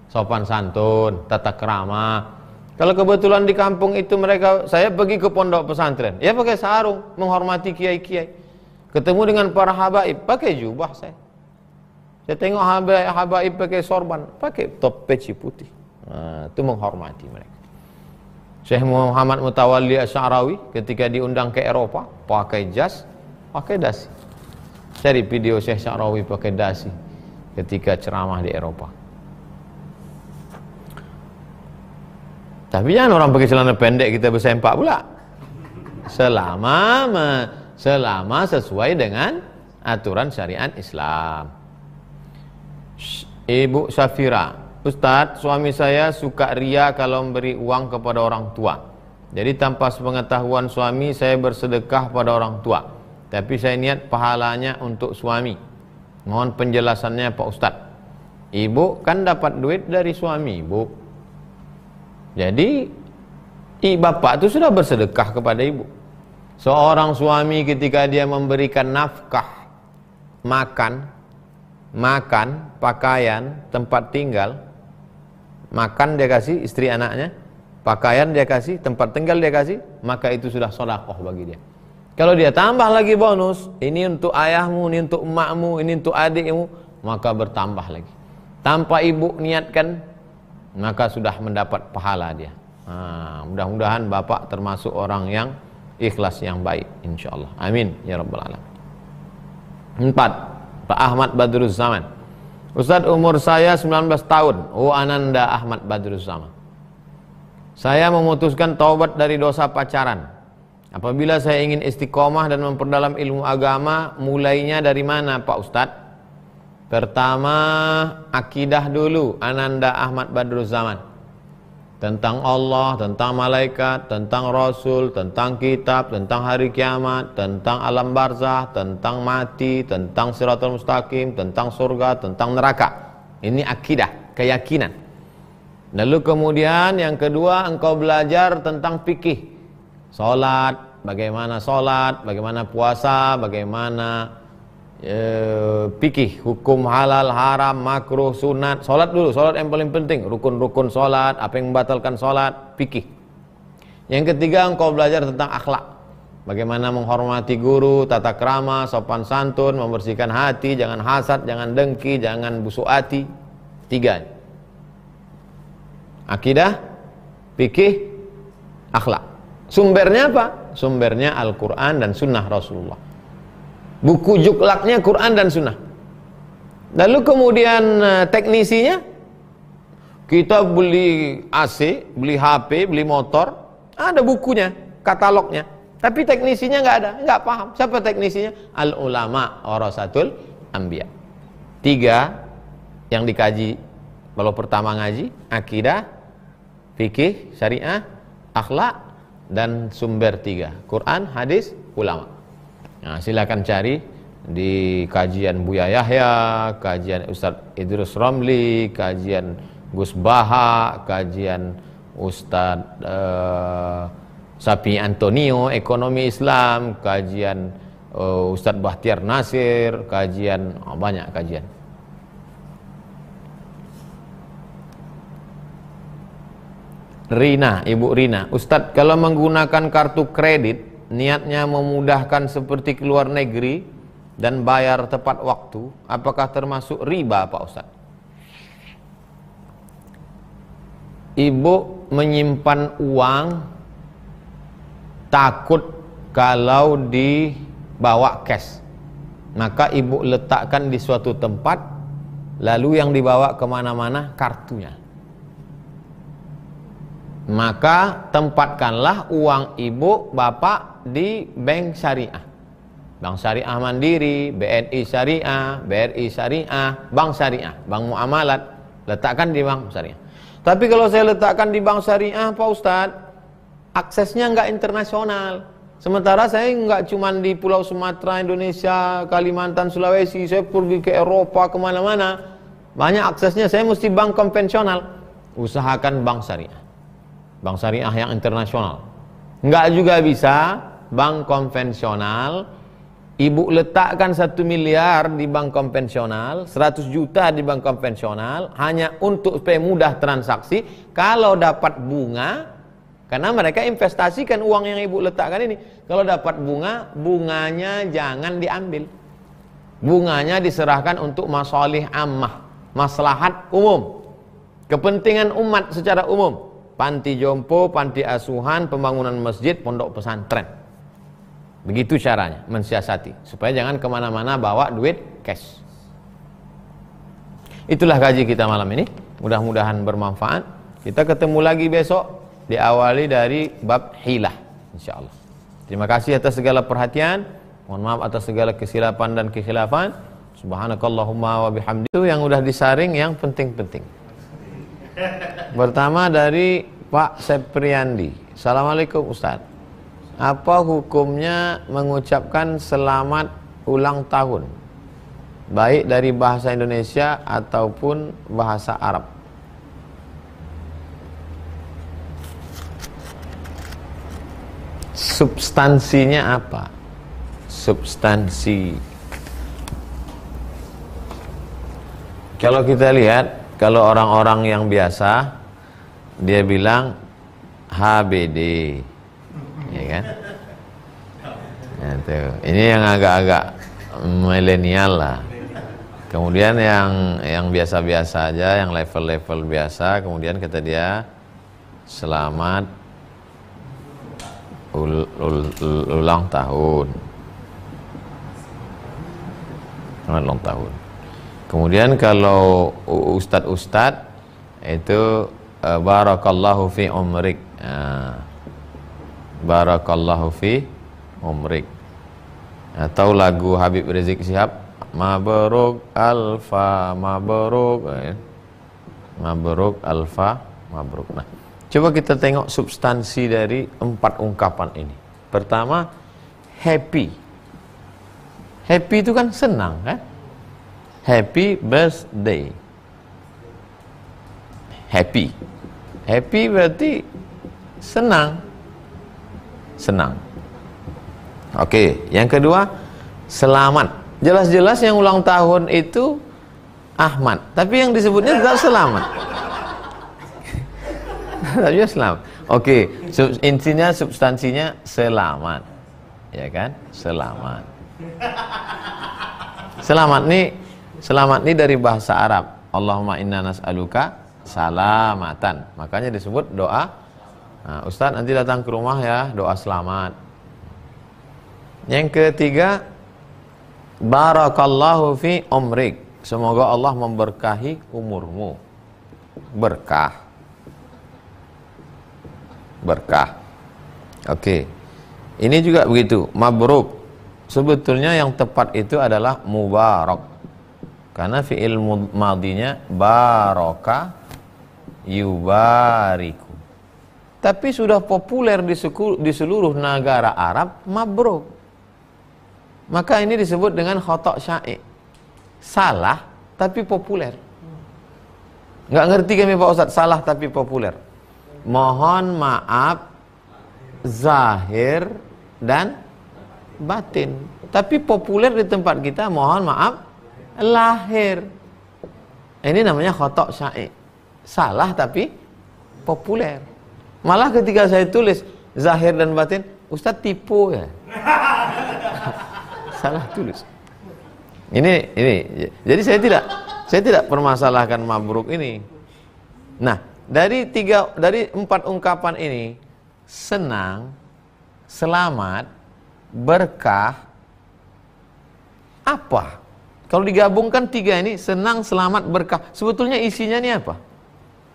sopan santun, tata krama. Kalau kebetulan di kampung itu saya pergi ke pondok pesantren, ya pakai sarung, menghormati kiai-kiai. Ketemu dengan para habaib, pakai jubah saya. Saya tengok habaib pakai sorban, pakai top peci putih. Nah, itu menghormati mereka. Syekh Muhammad Mutawalli Asy'arawi ketika diundang ke Eropa, pakai jas, pakai dasi. Cari video Syekh Sy'arawi pakai dasi ketika ceramah di Eropa. Tapi jangan orang pakai celana pendek kita bersempak pula. Selama sesuai dengan aturan syariat Islam. Ibu Syafira, Ustadz, suami saya suka ria kalau memberi uang kepada orang tua. Jadi tanpa sepengetahuan suami saya bersedekah pada orang tua. Tapi saya niat pahalanya untuk suami. Mohon penjelasannya Pak Ustadz. Ibu kan dapat duit dari suami ibu. Jadi bapak itu sudah bersedekah kepada ibu. Seorang suami ketika dia memberikan nafkah, makan, pakaian, tempat tinggal, makan dia kasih istri anaknya, pakaian dia kasih, tempat tinggal dia kasih, maka itu sudah sedekah bagi dia. Kalau dia tambah lagi bonus, ini untuk ayahmu, ini untuk emakmu, ini untuk adikmu, maka bertambah lagi. Tanpa ibu niatkan, maka sudah mendapat pahala dia. Mudah-mudahan bapak termasuk orang yang ikhlas yang baik, insyaallah. Amin ya rabbal alamin. 4. Pak Ahmad Badruz Zaman. Ustadz, umur saya 19 tahun. Ananda Ahmad Badruz Zaman. Saya memutuskan taubat dari dosa pacaran. Apabila saya ingin istiqomah dan memperdalam ilmu agama, mulainya dari mana Pak Ustadz? Pertama, akidah dulu, Ananda Ahmad Badruz Zaman. Tentang Allah, tentang malaikat, tentang Rasul, tentang kitab, tentang hari kiamat, tentang alam barzah, tentang mati, tentang siratal mustaqim, tentang surga, tentang neraka. Ini akidah, keyakinan. Lalu kemudian yang kedua, engkau belajar tentang fikih. Salat, bagaimana puasa, bagaimana fikih, hukum halal, haram, makruh, sunat. Salat dulu, salat yang paling penting, rukun-rukun salat, apa yang membatalkan salat, fikih. Yang ketiga, engkau belajar tentang akhlak. Bagaimana menghormati guru, tata krama, sopan santun, membersihkan hati, jangan hasad, jangan dengki, jangan busuk hati. 3. Akidah, fikih, akhlak. Sumbernya apa? Sumbernya Al-Quran dan Sunnah Rasulullah. Buku juklaknya Quran dan Sunnah. Lalu kemudian teknisinya, kita beli AC, beli HP, beli motor, ada bukunya, katalognya. Tapi teknisinya nggak ada, nggak paham. Siapa teknisinya? Al-ulama warasatul anbiya. 3 yang dikaji kalau pertama ngaji, akidah, fikih, syariah, akhlak, dan sumber 3, Quran, hadis, ulama. Nah, silakan cari di kajian Buya Yahya, kajian Ustadz Idrus Romli, kajian Gus Baha, kajian Ustadz Sapi Antonio, ekonomi Islam, kajian Ustadz Bahtiar Nasir, kajian banyak kajian. Rina, Ibu Rina, Ustadz, kalau menggunakan kartu kredit niatnya memudahkan seperti ke luar negeri dan bayar tepat waktu, apakah termasuk riba Pak Ustadz? Ibu menyimpan uang takut kalau dibawa cash, maka ibu letakkan di suatu tempat, lalu yang dibawa kemana-mana kartunya. Maka tempatkanlah uang ibu bapak di bank syariah, bank syariah mandiri, BNI syariah, BRI syariah, bank syariah, bank muamalat, letakkan di bank syariah. Tapi kalau saya letakkan di bank syariah Pak Ustadz, aksesnya nggak internasional. Sementara saya nggak cuma di Pulau Sumatera, Indonesia, Kalimantan, Sulawesi, saya pergi ke Eropa, kemana-mana. Banyak aksesnya, saya mesti bank konvensional. Usahakan bank syariah, bank syariah yang internasional. Nggak juga bisa bank konvensional. Ibu letakkan 1 miliar di bank konvensional, 100 juta di bank konvensional, hanya untuk supaya mudah transaksi. Kalau dapat bunga, karena mereka investasikan uang yang ibu letakkan ini, kalau dapat bunga, bunganya jangan diambil. Bunganya diserahkan untuk masalih ammah, maslahat umum, kepentingan umat secara umum. Panti jompo, panti asuhan, pembangunan masjid, pondok pesantren. Begitu caranya mensiasati, supaya jangan kemana-mana bawa duit cash. Itulah kaji kita malam ini, mudah-mudahan bermanfaat. Kita ketemu lagi besok diawali dari bab hilah, insyaallah. Terima kasih atas segala perhatian. Mohon maaf atas segala kesilapan dan kekhilafan. Subhanakallahumma wa bihamdi. Itu yang udah disaring yang penting-penting. Pertama dari Pak Sepriandi. Assalamualaikum Ustaz. Apa hukumnya mengucapkan selamat ulang tahun, baik dari bahasa Indonesia ataupun bahasa Arab? Substansinya apa? Substansi. Kalau kita lihat, kalau orang-orang yang biasa, dia bilang HBD, ya kan? Itu. Ini yang agak-agak milenial lah. Kemudian yang biasa-biasa aja, yang level-level biasa, kemudian kata dia selamat ulang tahun. Selamat ulang tahun. Kemudian kalau ustad-ustad itu barakallahu fi umrik. Barakallahu fi umrik. Atau lagu Habib Rizik Syihab, Mabruk Alfa Mabruk. Mabruk Alfa Mabruk. Nah, coba kita tengok substansi dari 4 ungkapan ini. Pertama, happy. Happy itu kan senang, kan? Happy birthday. Happy. Happy berarti senang. Senang. Oke, yang kedua, selamat. Jelas-jelas yang ulang tahun itu Ahmad, tapi yang disebutnya tetap selamat. Tapi selamat. Oke, intinya substansinya selamat. Ya kan? Selamat. Selamat nih dari bahasa Arab. Allahumma inna nas'aluka salamatan. Makanya disebut doa. Nah, Ustaz nanti datang ke rumah ya, doa selamat. Yang ketiga, barakallahu fi umrik. Semoga Allah memberkahi umurmu. Berkah. Berkah. Oke. Ini juga begitu, mabruk. Sebetulnya yang tepat itu adalah mubarak. Karena fi'il madinya baraka yubariku. Tapi sudah populer di seluruh negara Arab, mabruk. Maka ini disebut dengan khotok sya'i. Salah tapi populer. Nggak ngerti kami Pak Ustadz, salah tapi populer. Mohon maaf zahir dan batin. Tapi populer di tempat kita mohon maaf lahir. Ini namanya khotok sya'i. Salah tapi populer. Malah ketika saya tulis zahir dan batin, Ustadz tipu ya. Salah tulis. Ini. Jadi saya tidak permasalahkan mabruk ini. Nah, dari 4 ungkapan ini, senang, selamat, berkah, apa? Kalau digabungkan 3 ini, senang, selamat, berkah, sebetulnya isinya ini apa?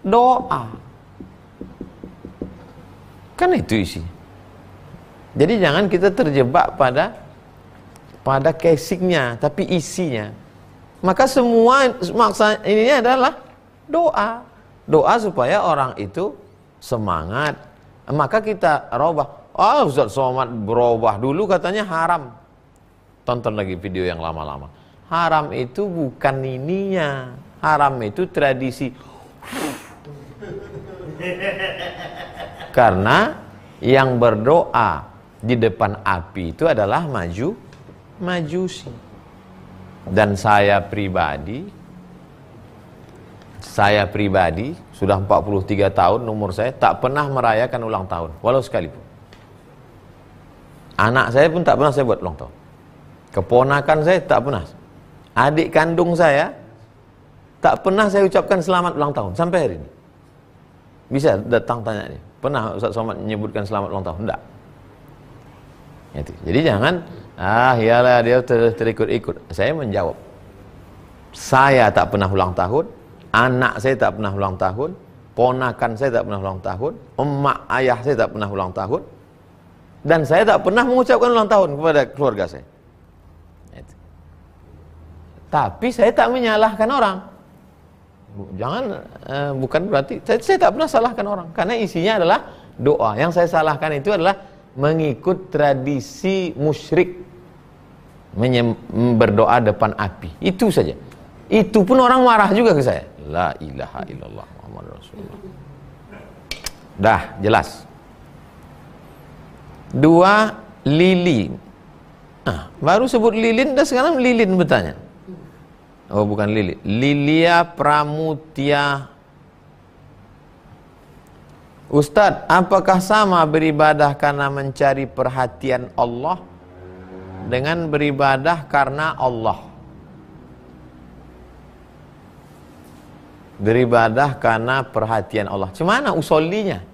Doa. Kan itu isi. Jadi jangan kita terjebak pada casingnya, tapi isinya. Maka semua maksa ini adalah doa. Doa supaya orang itu semangat. Maka kita robah. Ustaz Somad berubah, dulu katanya haram. Tonton lagi video yang lama-lama. Haram itu bukan ininya. Haram itu tradisi. Karena yang berdoa di depan api itu adalah majusi. Dan saya pribadi sudah 43 tahun umur saya, tak pernah merayakan ulang tahun walau sekalipun. Anak saya pun tak pernah saya buat ulang tahun. Keponakan saya tak pernah. Adik kandung saya tak pernah saya ucapkan selamat ulang tahun sampai hari ini. Bisa datang tanya dia, pernah Ustaz Somad menyebutkan selamat ulang tahun? Enggak. Jadi jangan iyalah dia terikut-ikut. Saya menjawab, saya tak pernah ulang tahun, anak saya tak pernah ulang tahun, ponakan saya tak pernah ulang tahun, emak ayah saya tak pernah ulang tahun, dan saya tak pernah mengucapkan ulang tahun kepada keluarga saya. Tapi saya tak menyalahkan orang. Jangan, bukan berarti saya tak pernah salahkan orang, karena isinya adalah doa. Yang saya salahkan itu adalah mengikut tradisi musyrik, berdoa depan api. Itu saja. Itu pun orang marah juga ke saya. La ilaha illallah Muhammad Rasulullah. Dah jelas. 2, lilin. Baru sebut lilin, dan sekarang lilin bertanya. Oh, bukan lilin. Lilia Pramutia. Ustadz, apakah sama beribadah karena mencari perhatian Allah dengan beribadah karena Allah? Beribadah karena perhatian Allah. Cemana usollinya?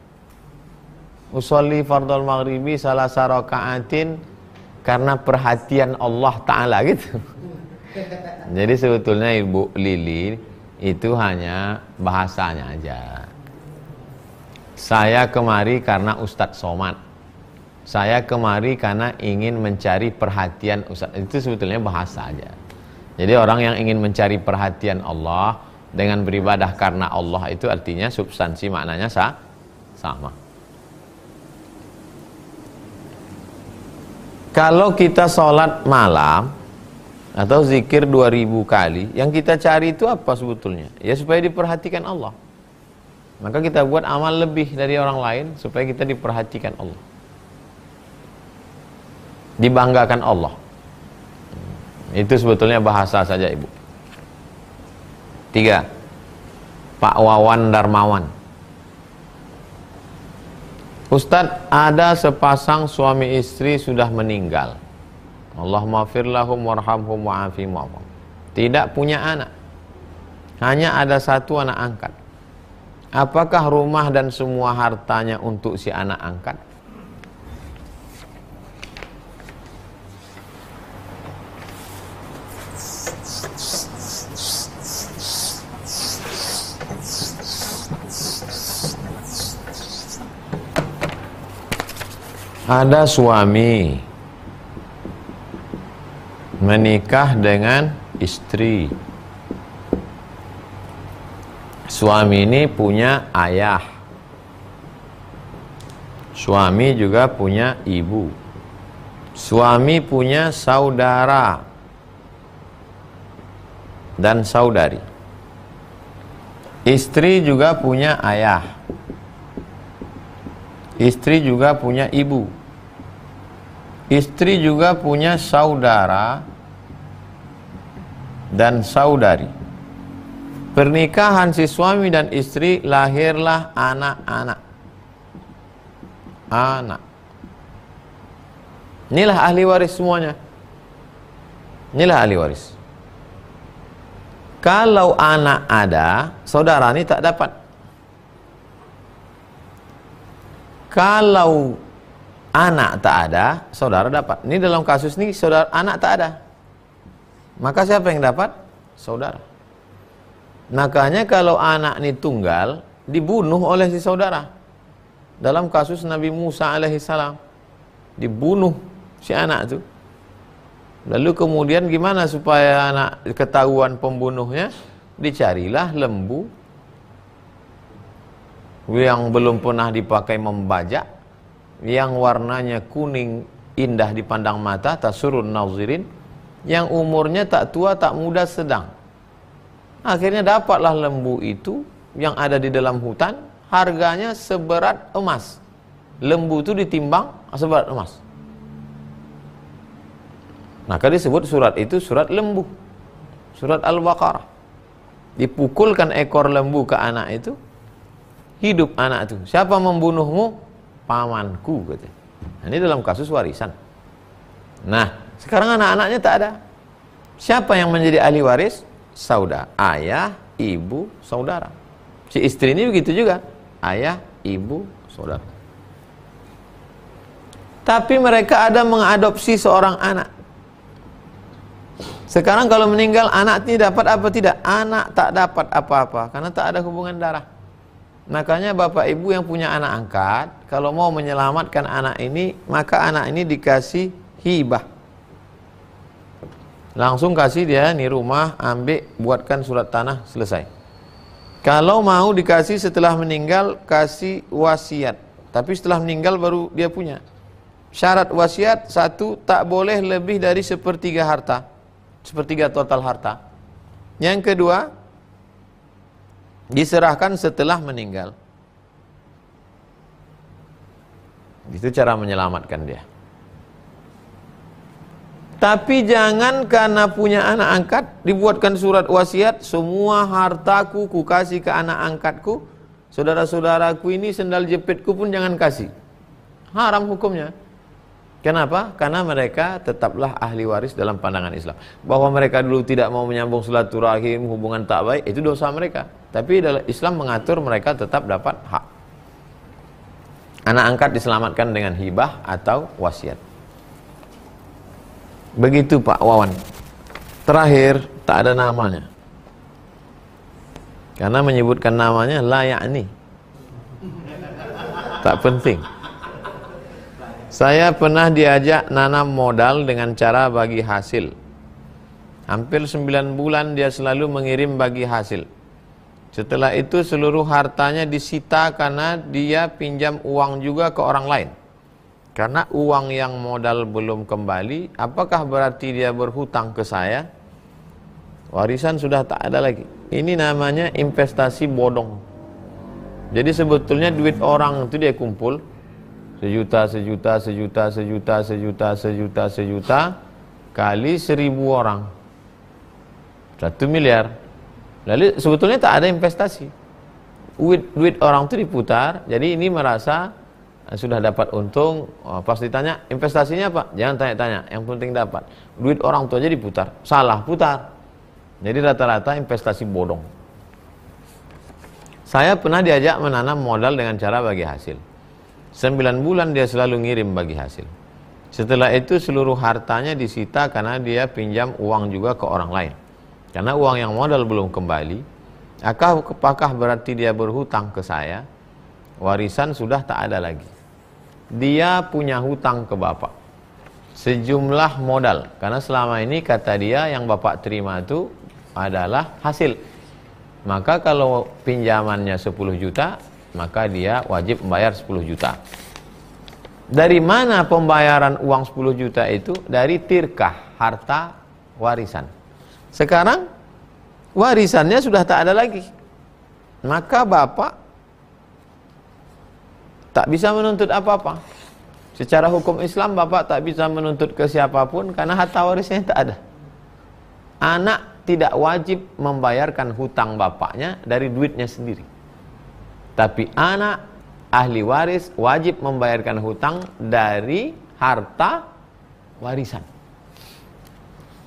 Usolli fardhul maghribi salah sarakaatin karena perhatian Allah Ta'ala gitu. Jadi sebetulnya Ibu Lili itu hanya bahasanya aja. Saya kemari karena Ustadz Somad. Saya kemari karena ingin mencari perhatian Ustadz. Itu sebetulnya bahasa aja. Jadi orang yang ingin mencari perhatian Allah dengan beribadah karena Allah itu artinya substansi maknanya sama. Kalau kita sholat malam atau zikir 2000 kali, yang kita cari itu apa sebetulnya? Ya supaya diperhatikan Allah. Maka kita buat amal lebih dari orang lain supaya kita diperhatikan Allah, dibanggakan Allah. Itu sebetulnya bahasa saja, Ibu. 3, Pak Wawan Darmawan. Ustadz, ada sepasang suami istri sudah meninggal. Allahumma fir lahum warhamhum wa'afihim wa'afam. Tidak punya anak, hanya ada satu anak angkat. Apakah rumah dan semua hartanya untuk si anak angkat? Ada suami menikah dengan istri. Suami ini punya ayah, suami juga punya ibu, suami punya saudara dan saudari, istri juga punya ayah, istri juga punya ibu, istri juga punya saudara dan saudari. Pernikahan si suami dan istri, lahirlah anak-anak. Inilah ahli waris semuanya. Inilah ahli waris. Kalau anak ada, saudara ini tak dapat. Kalau anak tak ada, saudara dapat. Ini dalam kasus ini saudara anak tak ada. Maka siapa yang dapat? Saudara. Makanya kalau anak ini tunggal, dibunuh oleh si saudara. Dalam kasus Nabi Musa alaihissalam, dibunuh si anak itu. Lalu kemudian gimana supaya anak ketahuan pembunuhnya? Dicarilah lembu yang belum pernah dipakai membajak, yang warnanya kuning indah dipandang mata, tasurun nazirin, yang umurnya tak tua tak muda sedang. Akhirnya dapatlah lembu itu yang ada di dalam hutan, harganya seberat emas. Lembu itu ditimbang seberat emas. Maka disebut surat itu surat lembu, surat Al-Baqarah. Dipukulkan ekor lembu ke anak itu, hidup anak itu. Siapa membunuhmu? Pamanku, katanya. Nah, ini dalam kasus warisan. Nah, sekarang anak-anaknya tak ada. Siapa yang menjadi ahli waris? Saudara, ayah, ibu, saudara. Si istri ini begitu juga, ayah, ibu, saudara. Tapi mereka ada mengadopsi seorang anak. Sekarang kalau meninggal anak ini dapat apa tidak? Anak tak dapat apa-apa karena tak ada hubungan darah. Makanya bapak ibu yang punya anak angkat, kalau mau menyelamatkan anak ini, maka anak ini dikasih hibah. Langsung kasih dia nih rumah, ambil, buatkan surat tanah, selesai. Kalau mau dikasih setelah meninggal, kasih wasiat. Tapi setelah meninggal baru dia punya. Syarat wasiat, satu, tak boleh lebih dari sepertiga harta. Sepertiga total harta. Yang kedua, diserahkan setelah meninggal. Itu cara menyelamatkan dia. Tapi jangan karena punya anak angkat dibuatkan surat wasiat, semua hartaku ku kasih ke anak angkatku, saudara-saudaraku ini sendal jepitku pun jangan kasih. Haram hukumnya. Kenapa? Karena mereka tetaplah ahli waris dalam pandangan Islam. Bahwa mereka dulu tidak mau menyambung silaturahim, hubungan tak baik, itu dosa mereka. Tapi dalam Islam mengatur mereka tetap dapat hak. Anak angkat diselamatkan dengan hibah atau wasiat. Begitu Pak Wawan. Terakhir, tak ada namanya. Karena menyebutkan namanya la ya'ni. Tak penting. Saya pernah diajak nanam modal dengan cara bagi hasil. Hampir 9 bulan dia selalu mengirim bagi hasil. Setelah itu seluruh hartanya disita karena dia pinjam uang juga ke orang lain. Karena uang yang modal belum kembali, apakah berarti dia berhutang ke saya? Warisan sudah tak ada lagi. Ini namanya investasi bodong. Jadi sebetulnya duit orang itu dia kumpul sejuta kali 1000 orang, 1 miliar. Lalu sebetulnya tak ada investasi. Duit orang itu diputar. Jadi ini merasa sudah dapat untung. Pas ditanya investasinya apa, jangan tanya-tanya, yang penting dapat. Duit orang itu aja diputar, salah putar. Jadi rata-rata investasi bodong. Saya pernah diajak menanam modal dengan cara bagi hasil. 9 bulan dia selalu ngirim bagi hasil. Setelah itu seluruh hartanya disita karena dia pinjam uang juga ke orang lain. Karena uang yang modal belum kembali. Apakah berarti dia berhutang ke saya? Warisan sudah tak ada lagi. Dia punya hutang ke bapak sejumlah modal. Karena selama ini kata dia yang bapak terima itu adalah hasil. Maka kalau pinjamannya 10 juta, maka dia wajib membayar 10 juta. Dari mana pembayaran uang 10 juta itu? Dari tirkah, harta warisan. Sekarang warisannya sudah tak ada lagi. Maka bapak tak bisa menuntut apa-apa. Secara hukum Islam bapak tak bisa menuntut ke siapapun karena harta warisnya tak ada. Anak tidak wajib membayarkan hutang bapaknya dari duitnya sendiri. Tapi anak ahli waris wajib membayarkan hutang dari harta warisan.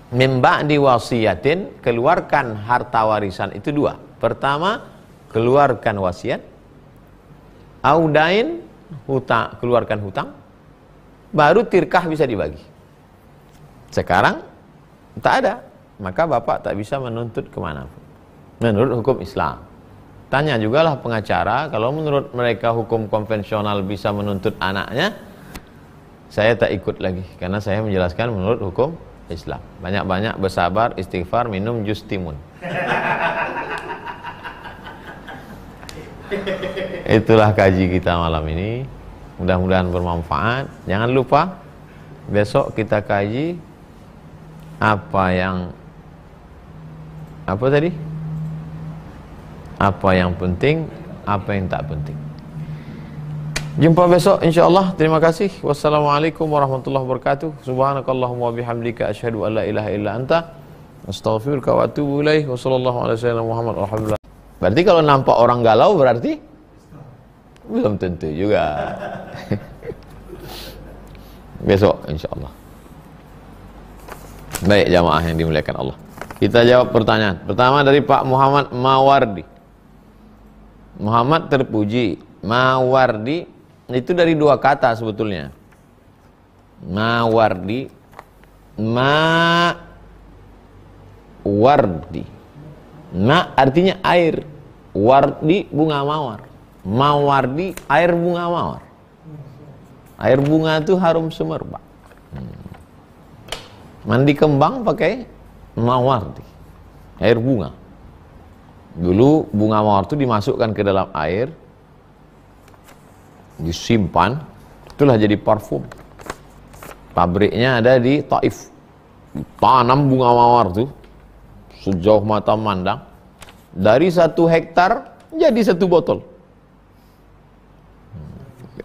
Min ba'di wasiyatin, keluarkan harta warisan itu 2. Pertama, keluarkan wasiat. Audain, hutang, keluarkan hutang. Baru tirkah bisa dibagi. Sekarang tak ada, maka bapak tak bisa menuntut kemana pun menurut hukum Islam. Tanya jugalah pengacara, kalau menurut mereka hukum konvensional bisa menuntut anaknya, saya tak ikut lagi, karena saya menjelaskan menurut hukum Islam. Banyak-banyak bersabar, istighfar, minum jus timun. Itulah kaji kita malam ini. Mudah-mudahan bermanfaat. Jangan lupa besok kita kaji apa tadi? Apa yang penting, apa yang tak penting. Jumpa besok insyaallah. Terima kasih. Wassalamualaikum warahmatullahi wabarakatuh. Subhanakallahumma wabihamdika asyhadu an la ilaha illa anta astaghfiruka wa atubu ilaik. Wassallallahu ala sayyidina Muhammad. Alhamdulillah. Berarti kalau nampak orang galau berarti belum tentu juga. Besok insyaallah. Baik jamaah yang dimuliakan Allah. Kita jawab pertanyaan. Pertama dari Pak Muhammad Mawardi. Muhammad terpuji. Mawardi itu dari 2 kata sebetulnya. Mawardi, mawardi. Ma artinya air, wardi bunga mawar. Mawardi, air bunga mawar. Air bunga itu harum semerbak. Mandi kembang pakai mawardi, air bunga. Dulu bunga mawar itu dimasukkan ke dalam air, disimpan, itulah jadi parfum. Pabriknya ada di Taif. Tanam bunga mawar tuh sejauh mata memandang, dari 1 hektar jadi 1 botol.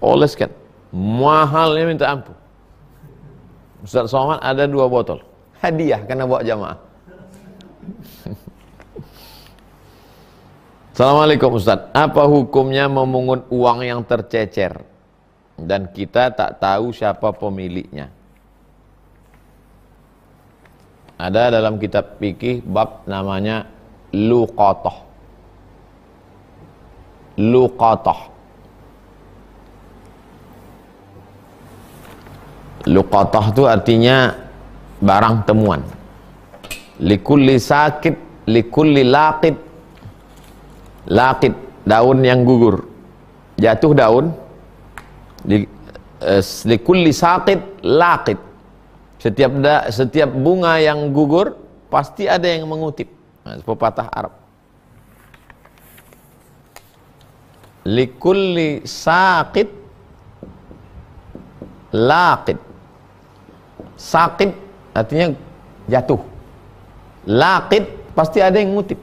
Oleskan, mahalnya minta ampun. Ustaz Somad ada 2 botol, hadiah karena bawa jamaah. Assalamualaikum Ustaz, apa hukumnya memungut uang yang tercecer dan kita tak tahu siapa pemiliknya? Ada dalam kitab fikih bab namanya luqatah. Luqatah. Luqatah itu artinya barang temuan. Likulli sakit, likulli laqid. Laqid, daun yang gugur. Jatuh daun. Likulli sakit, laqid. Setiap bunga yang gugur pasti ada yang mengutip. Nah, pepatah Arab. Likulli saqit laqid. Saqit artinya jatuh. Laqid pasti ada yang ngutip.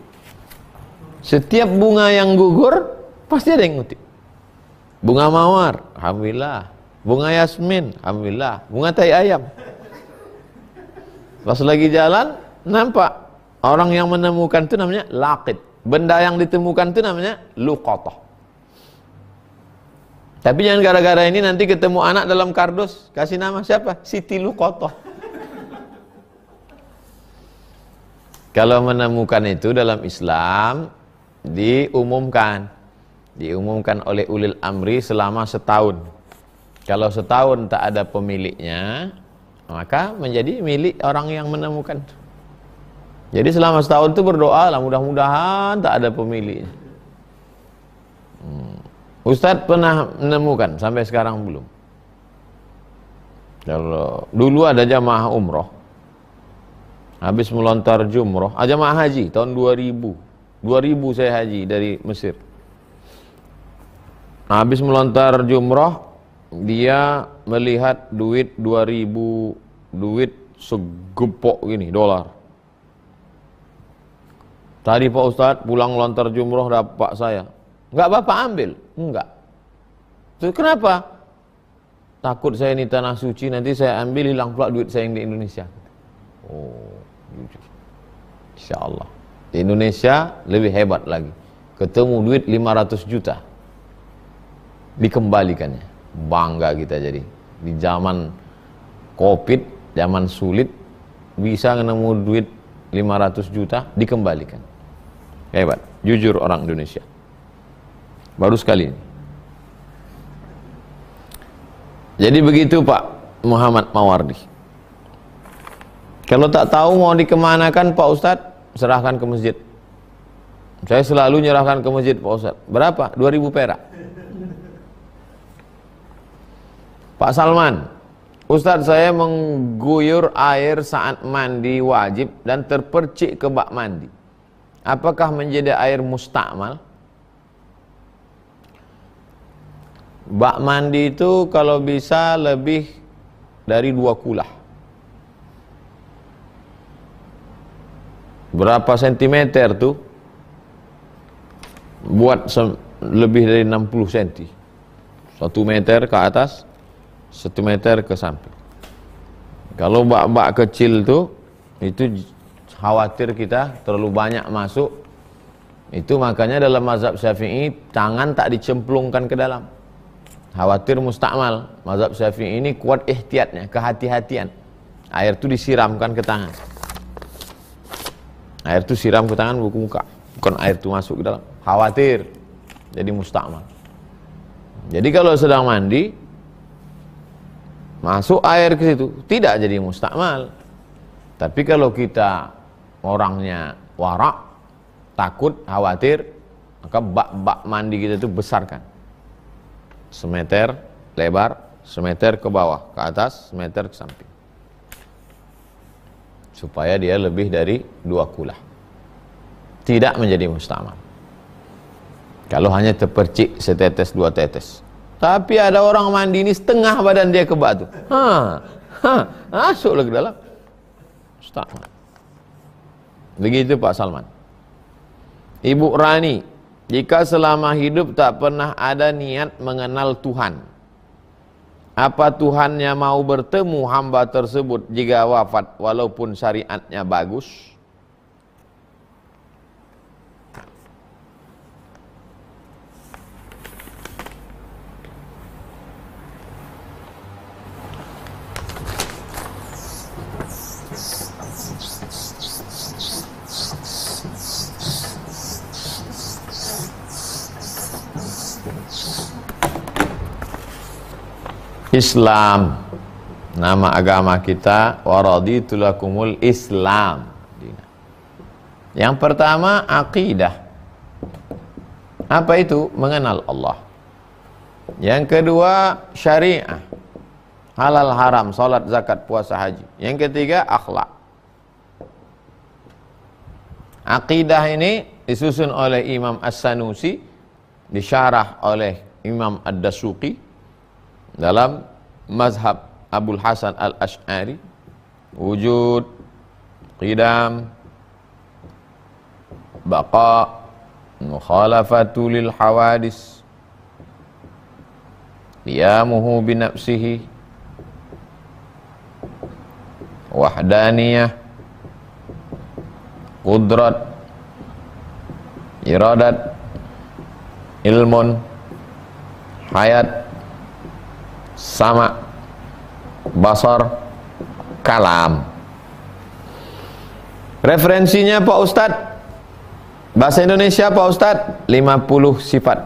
Setiap bunga yang gugur pasti ada yang ngutip. Bunga mawar, alhamdulillah. Bunga yasmin, alhamdulillah. Bunga tai ayam. Pas lagi jalan, nampak orang yang menemukan itu namanya laqid. Benda yang ditemukan itu namanya luqatah. Tapi jangan gara-gara ini nanti ketemu anak dalam kardus, kasih nama siapa? Siti Luqatah. Kalau menemukan itu dalam Islam diumumkan oleh ulil amri selama setahun. Kalau setahun tak ada pemiliknya, maka menjadi milik orang yang menemukan. Jadi selama setahun itu berdoa lah, mudah-mudahan tak ada pemiliknya. Ustadz pernah menemukan, sampai sekarang belum. Kalau dulu ada jamaah umroh, habis melontar jumroh, jamaah haji tahun 2000 saya haji dari Mesir. Habis melontar jumroh, dia melihat duit 2000, duit segepok gini, dolar. Tadi Pak Ustadz pulang lontar jumroh dapat saya. Enggak Bapak ambil? Enggak. Terus kenapa? Takut saya ini tanah suci, nanti saya ambil hilang pula duit saya yang di Indonesia. Oh, jujur. Insya Allah. Di Indonesia lebih hebat lagi. Ketemu duit 500 juta. Dikembalikannya. Bangga kita jadi. Di zaman Covid, zaman sulit, bisa nemu duit 500 juta, dikembalikan. Hebat. Jujur orang Indonesia. Baru sekali ini. Jadi begitu Pak Muhammad Mawardi. Kalau tak tahu mau dikemanakan Pak Ustadz, serahkan ke masjid. Saya selalu nyerahkan ke masjid Pak Ustadz. Berapa? 2000 perak. Pak Salman, Ustadz saya mengguyur air saat mandi wajib dan terpercik ke bak mandi. Apakah menjadi air mustakmal? Bak mandi itu kalau bisa lebih dari 2 kulah. Berapa sentimeter tuh? Buat lebih dari 60 cm. 1 meter ke atas, 1 meter ke samping. Kalau bak-bak kecil tuh, itu khawatir kita terlalu banyak masuk. Itu makanya dalam mazhab Syafi'i tangan tak dicemplungkan ke dalam. Khawatir mustakmal. Mazhab Syafi'i ini kuat ihtiyatnya, kehati-hatian. Air itu disiramkan ke tangan. Air itu siram ke tangan, buku muka. Bukan air itu masuk ke dalam. Khawatir jadi mustakmal. Jadi kalau sedang mandi, masuk air ke situ, tidak jadi mustakmal. Tapi kalau kita orangnya warak, takut, khawatir, Maka bak-bak mandi kita itu besarkan. Semeter lebar, semeter ke bawah, ke atas, semeter ke samping. Supaya dia lebih dari 2 kulah. Tidak menjadi mustamal. Kalau hanya terpercik setetes 2 tetes. Tapi ada orang mandi ini setengah badan dia ke bak tu. Masuklah ke dalam. Mustamal. Begitu Pak Salman. Ibu Rani, jika selama hidup tak pernah ada niat mengenal Tuhan, apa Tuhannya mau bertemu hamba tersebut jika wafat walaupun syariatnya bagus? Islam, nama agama kita, waraditu lakumul Islam. Yang pertama, akidah. Apa itu? Mengenal Allah. Yang kedua, syariah. Halal haram, salat, zakat, puasa, haji. Yang ketiga, akhlak. Akidah ini disusun oleh Imam As-Sanusi, disyarah oleh Imam Ad-Dasuqi dalam mazhab Abul Hasan Al-Ash'ari. Wujud, qidam, baqa, mukhalafatu lil hawadis, qiyamuhu binafsihi, wahdaniyah, qudrat, iradat, ilmun, hayat, sama, basar, kalam. Referensinya Pak Ustadz, bahasa Indonesia Pak Ustadz, 50 sifat.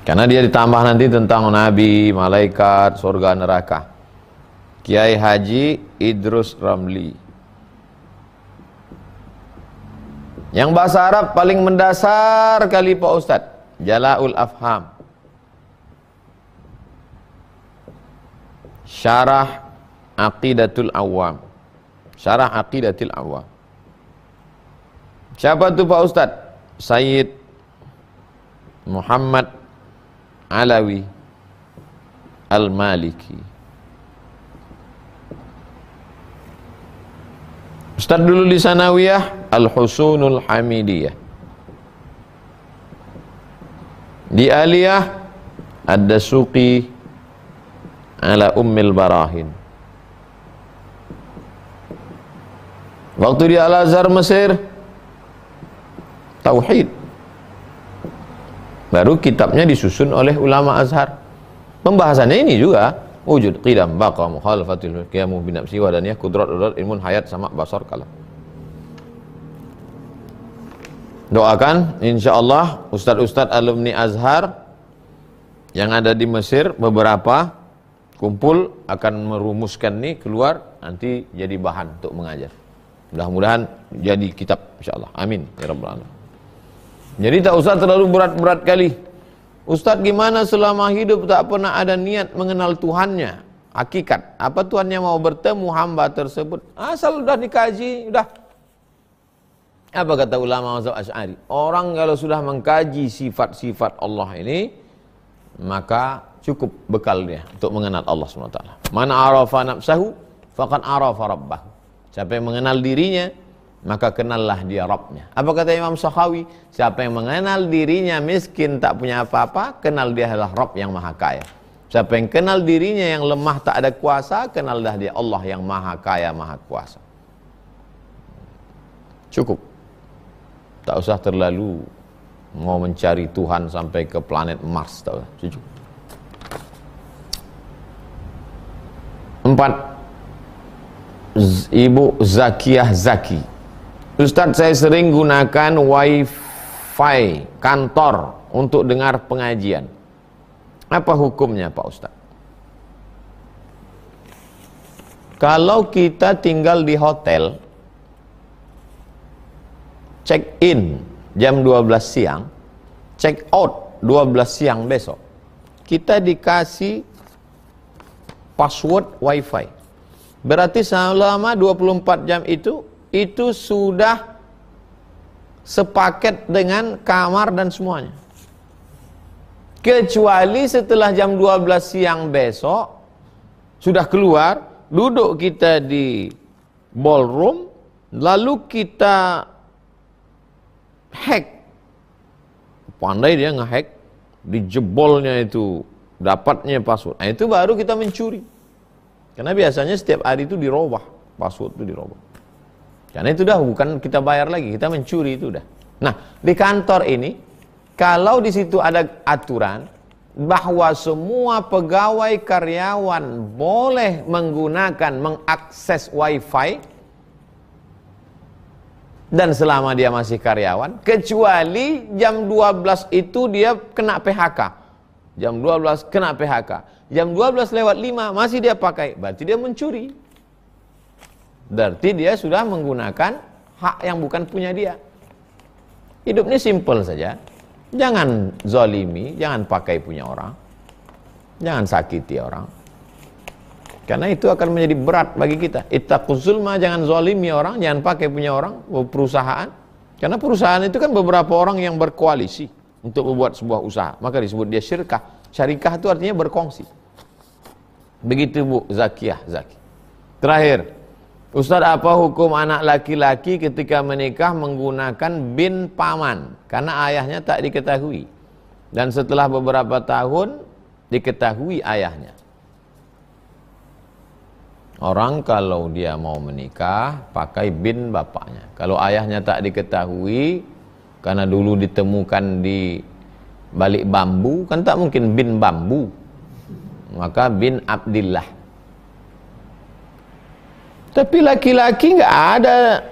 Karena dia ditambah nanti tentang nabi, malaikat, surga, neraka. Kiai Haji Idrus Ramli. Yang bahasa Arab paling mendasar kali Pak Ustadz, Jala'ul Afham, Syarah Aqidatul Awam. Syarah Aqidatul Awam. Siapa tu Pak Ustadz? Sayyid Muhammad Alawi Al-Maliki. Ustadz dulu di Sanawiyah Al-Husunul Hamidiyah. Di Aliyah Ad-Dasuqi ala Ummil Barahin. Waktu di Al-Azhar Mesir, Tauhid. Baru kitabnya disusun oleh ulama Azhar. Pembahasannya ini juga, wujud, qidam, baqa, mukhalafatul qiyamu binafsi, wadaniyah, kudrat, udrat, ilmun, hayat, sama, basar, kalam. Doakan insyaallah ustadz-ustadz alumni Azhar yang ada di Mesir beberapa kumpul akan merumuskan nih keluar, nanti jadi bahan untuk mengajar. Mudah-mudahan jadi kitab insyaallah. Amin ya rabbal alamin. Jadi tak usah terlalu berat-berat kali. Ustadz gimana selama hidup tak pernah ada niat mengenal Tuhannya, hakikat. Apa Tuhannya mau bertemu hamba tersebut? Asal udah dikaji, udah. Apa kata ulama mazhab Asy'ari? Orang kalau sudah mengkaji sifat-sifat Allah ini, maka cukup bekal dia untuk mengenal Allah SWT. Man arafa nafsahu faqad arafa rabbahu. Siapa yang mengenal dirinya, maka kenallah dia Rabbnya. Apa kata Imam Sakhawi? Siapa yang mengenal dirinya miskin, tak punya apa-apa, kenal dia adalah Rabb yang maha kaya. Siapa yang kenal dirinya yang lemah, tak ada kuasa, kenallah dia Allah yang maha kaya, maha kuasa. Cukup. Tak usah terlalu mau mencari Tuhan sampai ke planet Mars, tak usah. Cukup. 4. Ibu Zakiyah Zaki. Ustadz, saya sering gunakan wifi kantor untuk dengar pengajian. Apa hukumnya Pak Ustadz? Kalau kita tinggal di hotel, check in jam 12 siang, check out 12 siang besok, kita dikasih password wifi. Berarti selama 24 jam itu sudah sepaket dengan kamar dan semuanya. Kecuali setelah jam 12 siang besok, sudah keluar, duduk kita di ballroom, lalu kita hack. Pandai dia ngehack, dijebolnya itu, dapatnya password. Nah, itu baru kita mencuri. Karena biasanya setiap hari itu dirubah, password itu dirubah. Karena itu dah bukan kita bayar lagi, kita mencuri itu dah. Nah, di kantor ini, kalau di situ ada aturan bahwa semua pegawai karyawan boleh mengakses wifi, dan selama dia masih karyawan, kecuali jam 12 itu dia kena PHK. Jam 12 kena PHK. Jam 12:05 masih dia pakai, berarti dia mencuri. Berarti dia sudah menggunakan hak yang bukan punya dia. Hidup ini simple saja. Jangan zalimi, jangan pakai punya orang. Jangan sakiti orang. Karena itu akan menjadi berat bagi kita. Ittaquz zulma, jangan zalimi orang, jangan pakai punya orang, perusahaan. Karena perusahaan itu kan beberapa orang yang berkoalisi untuk membuat sebuah usaha. Maka disebut dia syirkah. Syarikah itu artinya berkongsi. Begitu Bu Zakiyah, Zaki. Terakhir, Ustaz, apa hukum anak laki-laki ketika menikah menggunakan bin paman karena ayahnya tak diketahui, dan setelah beberapa tahun diketahui ayahnya? Orang kalau dia mau menikah pakai bin bapaknya. Kalau ayahnya tak diketahui karena dulu ditemukan di balik bambu, kan tak mungkin bin bambu, maka bin Abdillah. Tapi laki-laki nggak ada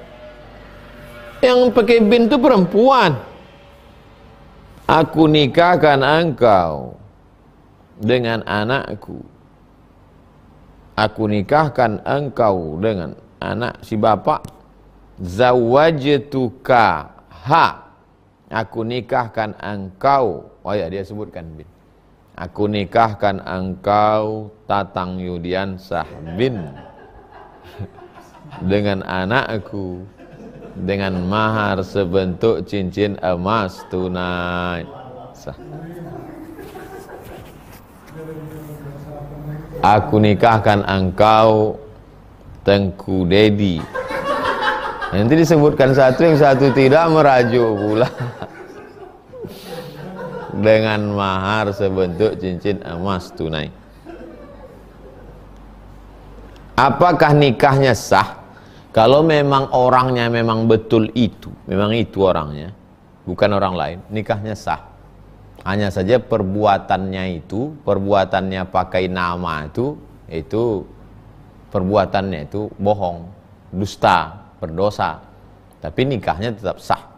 yang pakai bin, itu perempuan. Aku nikahkan engkau dengan anakku. Aku nikahkan engkau dengan anak si bapak. Zawajtuka ha. Aku nikahkan engkau. Oh ya, dia sebutkan bin. Aku nikahkan engkau Tatang Yudiansah bin dengan anakku dengan mahar sebentuk cincin emas tunai sah. Aku nikahkan engkau Tengku Dedi. Nanti disebutkan satu, yang satu tidak, merajuk pula. Dengan mahar sebentuk cincin emas tunai. Apakah nikahnya sah? Kalau memang orangnya memang betul itu, memang itu orangnya, bukan orang lain, nikahnya sah. Hanya saja perbuatannya itu, perbuatannya pakai nama itu perbuatannya itu bohong, dusta, berdosa. Tapi nikahnya tetap sah.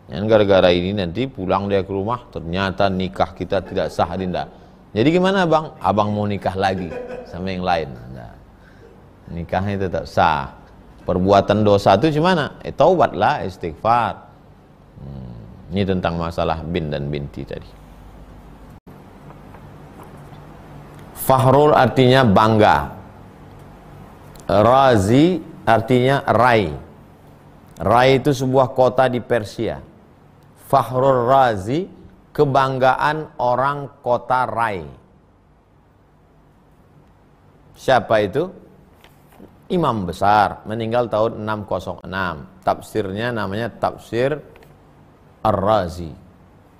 Yang gara-gara ini nanti pulang dia ke rumah, ternyata nikah kita tidak sah, Dinda. Jadi gimana bang? Abang mau nikah lagi sama yang lain. Nah, nikahnya tetap sah. Perbuatan dosa itu gimana? Taubatlah, istighfar. Ini tentang masalah bin dan binti tadi. Fahrul artinya bangga. Razi artinya Rai. Rai itu sebuah kota di Persia. Fahrul Razi, kebanggaan orang kota Rai. Siapa itu? Imam besar, meninggal tahun 606. Tafsirnya namanya Tafsir Ar-Razi,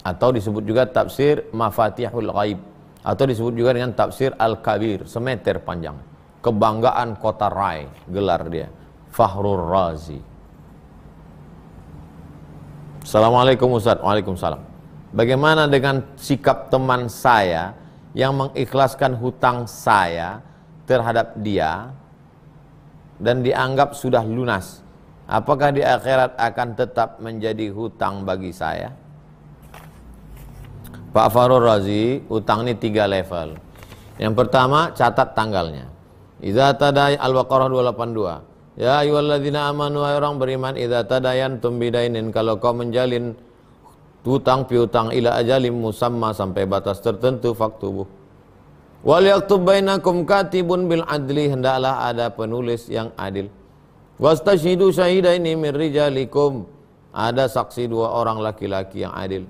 atau disebut juga Tafsir Mafatihul Ghaib, atau disebut juga dengan Tafsir Al-Kabir, semeter panjang. Kebanggaan kota Rai, gelar dia, Fahrul Razi. Assalamualaikum Ustaz. Waalaikumsalam. Bagaimana dengan sikap teman saya yang mengikhlaskan hutang saya terhadap dia dan dianggap sudah lunas? Apakah di akhirat akan tetap menjadi hutang bagi saya? Pak Fahrul Razi, hutang ini 3 level. Yang pertama, catat tanggalnya. Idza tadai Al-Baqarah 282. Ya ayyuhalladzina amanu, wahai orang beriman, idza tadayantum bidainin, kalau kau menjalin Tutang piutang ila ajalim musamma, sampai batas tertentu, faktubuh. Wal yaktub bainakum katibun bil adli, hendaklah ada penulis yang adil. Wastashhidu syahidaini min rijalikum, ada saksi 2 orang laki-laki yang adil.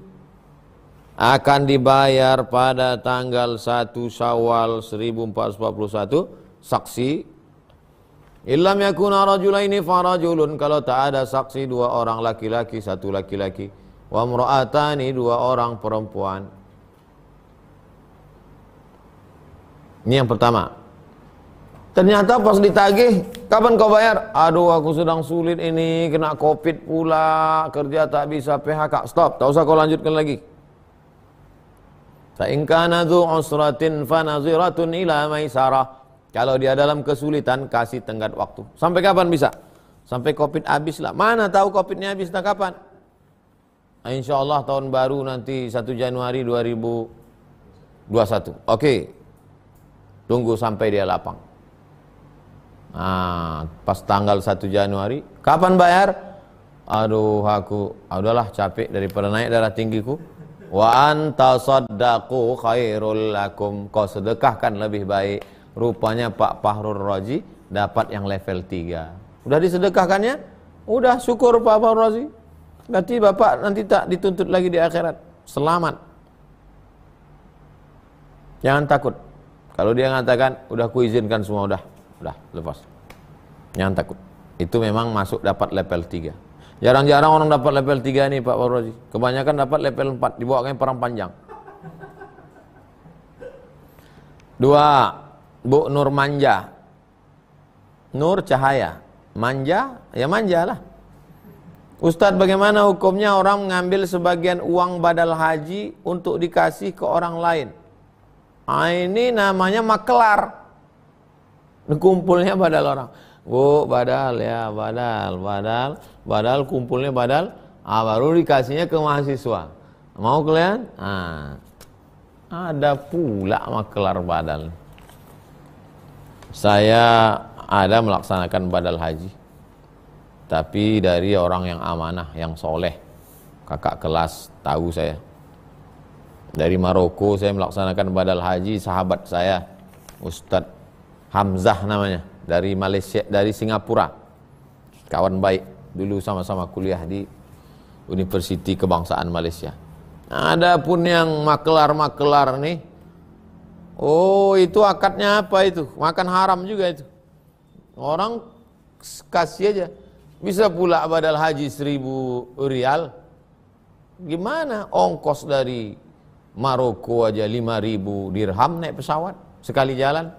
Akan dibayar pada tanggal 1 Syawal 1441 saksi. Illam yakuna rajulaini farajulun, kalau tak ada saksi 2 orang laki-laki, 1 laki-laki. Wa imra'atani, 2 orang perempuan. Ini yang pertama. Ternyata pas ditagih, kapan kau bayar? Aduh, aku sedang sulit ini, kena Covid pula, kerja tak bisa, PHK. Stop, tak usah kau lanjutkan lagi. Fa in kana dzu usratin fa naziratun ila maisarah. Kalau dia dalam kesulitan, kasih tenggat waktu. Sampai kapan bisa? Sampai Covid habis lah. Mana tahu Covidnya habis tak kapan? Insyaallah tahun baru nanti 1 Januari 2021. Oke. Tunggu sampai dia lapang. Pas tanggal 1 Januari, kapan bayar? Aduh, udahlah capek daripada naik darah tinggiku. Wa anta saddaqu khairul lakum, kau sedekahkan lebih baik. Rupanya Pak Fahrul Razi dapat yang level 3. Udah disedekahkannya? Udah, syukur Pak Fahrul Razi. Berarti Bapak nanti tak dituntut lagi di akhirat. Selamat. Jangan takut. Kalau dia mengatakan, udah kuizinkan semua, udah lepas. Jangan takut. Itu memang masuk dapat level 3. Jarang-jarang orang dapat level 3 nih Pak Fahrul Razi. Kebanyakan dapat level 4, dibawakan perang panjang. 2, Bu Nur Manja. Nur cahaya, manja, ya manjalah. Ustadz, bagaimana hukumnya orang mengambil sebagian uang badal haji untuk dikasih ke orang lain? Ini namanya makelar. Kumpulnya badal orang. Bu, badal ya, badal kumpulnya badal. Baru dikasihnya ke mahasiswa. Mau kalian? Ada pula makelar badal. Saya ada melaksanakan badal haji, tapi dari orang yang amanah, yang soleh. Kakak kelas tahu saya. Dari Maroko saya melaksanakan badal haji, sahabat saya Ustadz Hamzah namanya, dari Malaysia, dari Singapura. Kawan baik, dulu sama-sama kuliah di Universiti Kebangsaan Malaysia. Ada pun yang makelar-makelar nih. Oh, itu akadnya apa itu? Makan haram juga itu. Orang kasih aja. Bisa pula badal haji 1.000 rial. Gimana? Ongkos dari Maroko aja 5.000 dirham naik pesawat sekali jalan.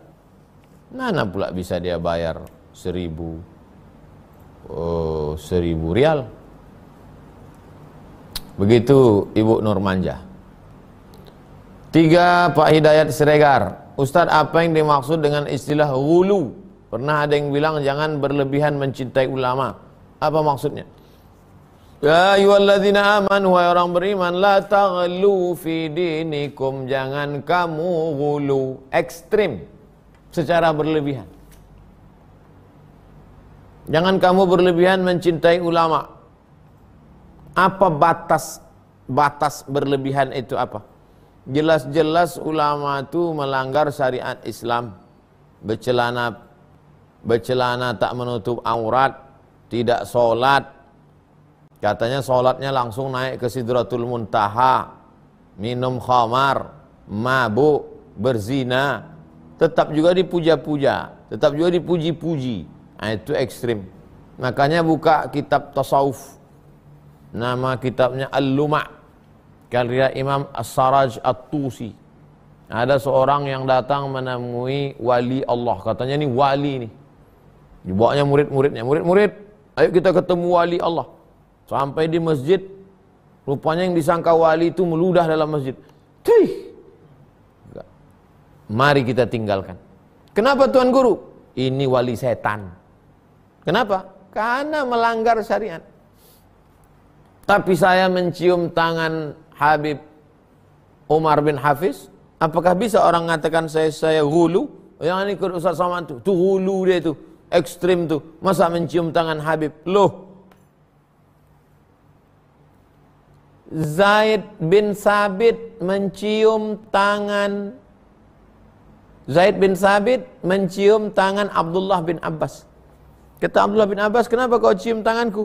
Mana pula bisa dia bayar 1.000 rial. Begitu Ibu Nur Manja. 3, Pak Hidayat Siregar. Ustadz, apa yang dimaksud dengan istilah ghulu? Pernah ada yang bilang jangan berlebihan mencintai ulama. Apa maksudnya? Ya ayyuhalladzina amanu, wahai orang beriman, la taghlu fi dinikum, jangan kamu ghulu, ekstrim secara berlebihan. Jangan kamu berlebihan mencintai ulama. Apa batas berlebihan itu apa? Jelas-jelas ulama itu melanggar syariat Islam. Bercelana tak menutup aurat, tidak sholat. Katanya sholatnya langsung naik ke Sidratul Muntaha, minum khamar, mabuk, berzina, tetap juga dipuja-puja, tetap juga dipuji-puji. Itu ekstrim. Makanya buka kitab tasawuf, nama kitabnya Al-Luma', karya Imam As-Saraj At-Tusi. Ada seorang yang datang menemui wali Allah, katanya ini wali nih. Dibawanya murid-muridnya, murid-murid, ayo kita ketemu wali Allah. Sampai di masjid, rupanya yang disangka wali itu meludah dalam masjid. Mari kita tinggalkan. Kenapa Tuan Guru? Ini wali setan. Kenapa? Karena melanggar syariat. Tapi saya mencium tangan Habib Umar bin Hafiz, apakah bisa orang mengatakan saya ghulu? Yang ini ikut Ustaz Saman tuh ghulu dia tuh, ekstrim tuh. Masa mencium tangan Habib? Loh, Zaid bin Sabit mencium tangan Abdullah bin Abbas. Kata Abdullah bin Abbas, kenapa kau cium tanganku?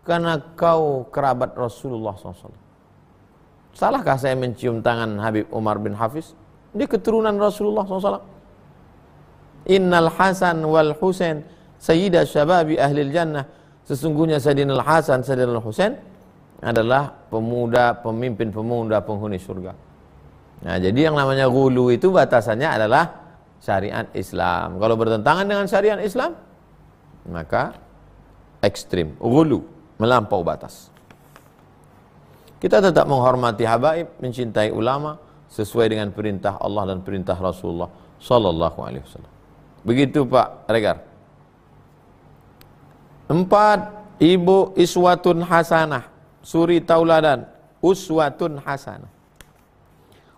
Karena kau kerabat Rasulullah SAW. Salahkah saya mencium tangan Habib Umar bin Hafiz? Dia keturunan Rasulullah SAW. Innal Hasan wal Husain sayyida syababi ahlil jannah. Sesungguhnya Sayyidina Al-Hasan, Sayyidina Al-Husain adalah pemimpin pemuda penghuni surga. Nah, jadi yang namanya ghulu itu batasannya adalah syariat Islam. Kalau bertentangan dengan syariat Islam, maka ekstrim, ghulu, melampau batas. Kita tetap menghormati habaib, mencintai ulama sesuai dengan perintah Allah dan perintah Rasulullah sallallahu alaihi wasallam. Begitu Pak Regar. 4. Ibu iswatun hasanah, suri tauladan, uswatun hasanah.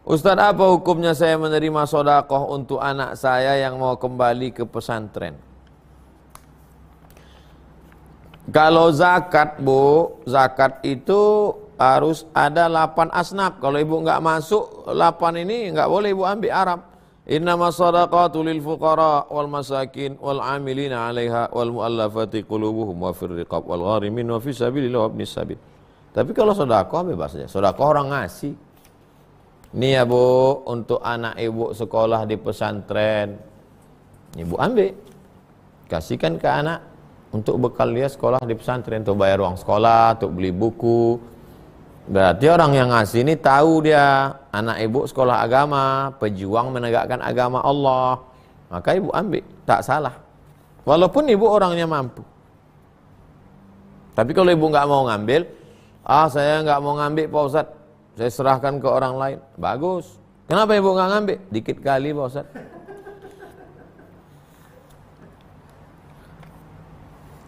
Ustaz, apa hukumnya saya menerima sodakoh untuk anak saya yang mau kembali ke pesantren? Kalau zakat, Bu, zakat itu harus ada 8 asnaf. Kalau ibu nggak masuk 8 ini, nggak boleh ibu ambil Arab. Innama sadaqatu lil fuqara wal masakin wal amilina 'alaiha wal mu'allafati qulubuhum wa fir riqab wal gharimin wa fi sabilillah wa ibnis sabil. Tapi kalau sedekah bebas saja. Sedekah orang ngasih. Ini ya Bu, untuk anak ibu sekolah di pesantren, ibu ambil, kasihkan ke anak untuk bekal dia sekolah di pesantren, untuk bayar uang sekolah, untuk beli buku. Berarti orang yang ngasih ini tahu dia anak ibu sekolah agama, pejuang menegakkan agama Allah, maka ibu ambil, tak salah. Walaupun ibu orangnya mampu. Tapi kalau ibu nggak mau ngambil, saya nggak mau ngambil Pak Ustadz, saya serahkan ke orang lain. Bagus. Kenapa ibu nggak ngambil? Dikit kali Pak Ustadz.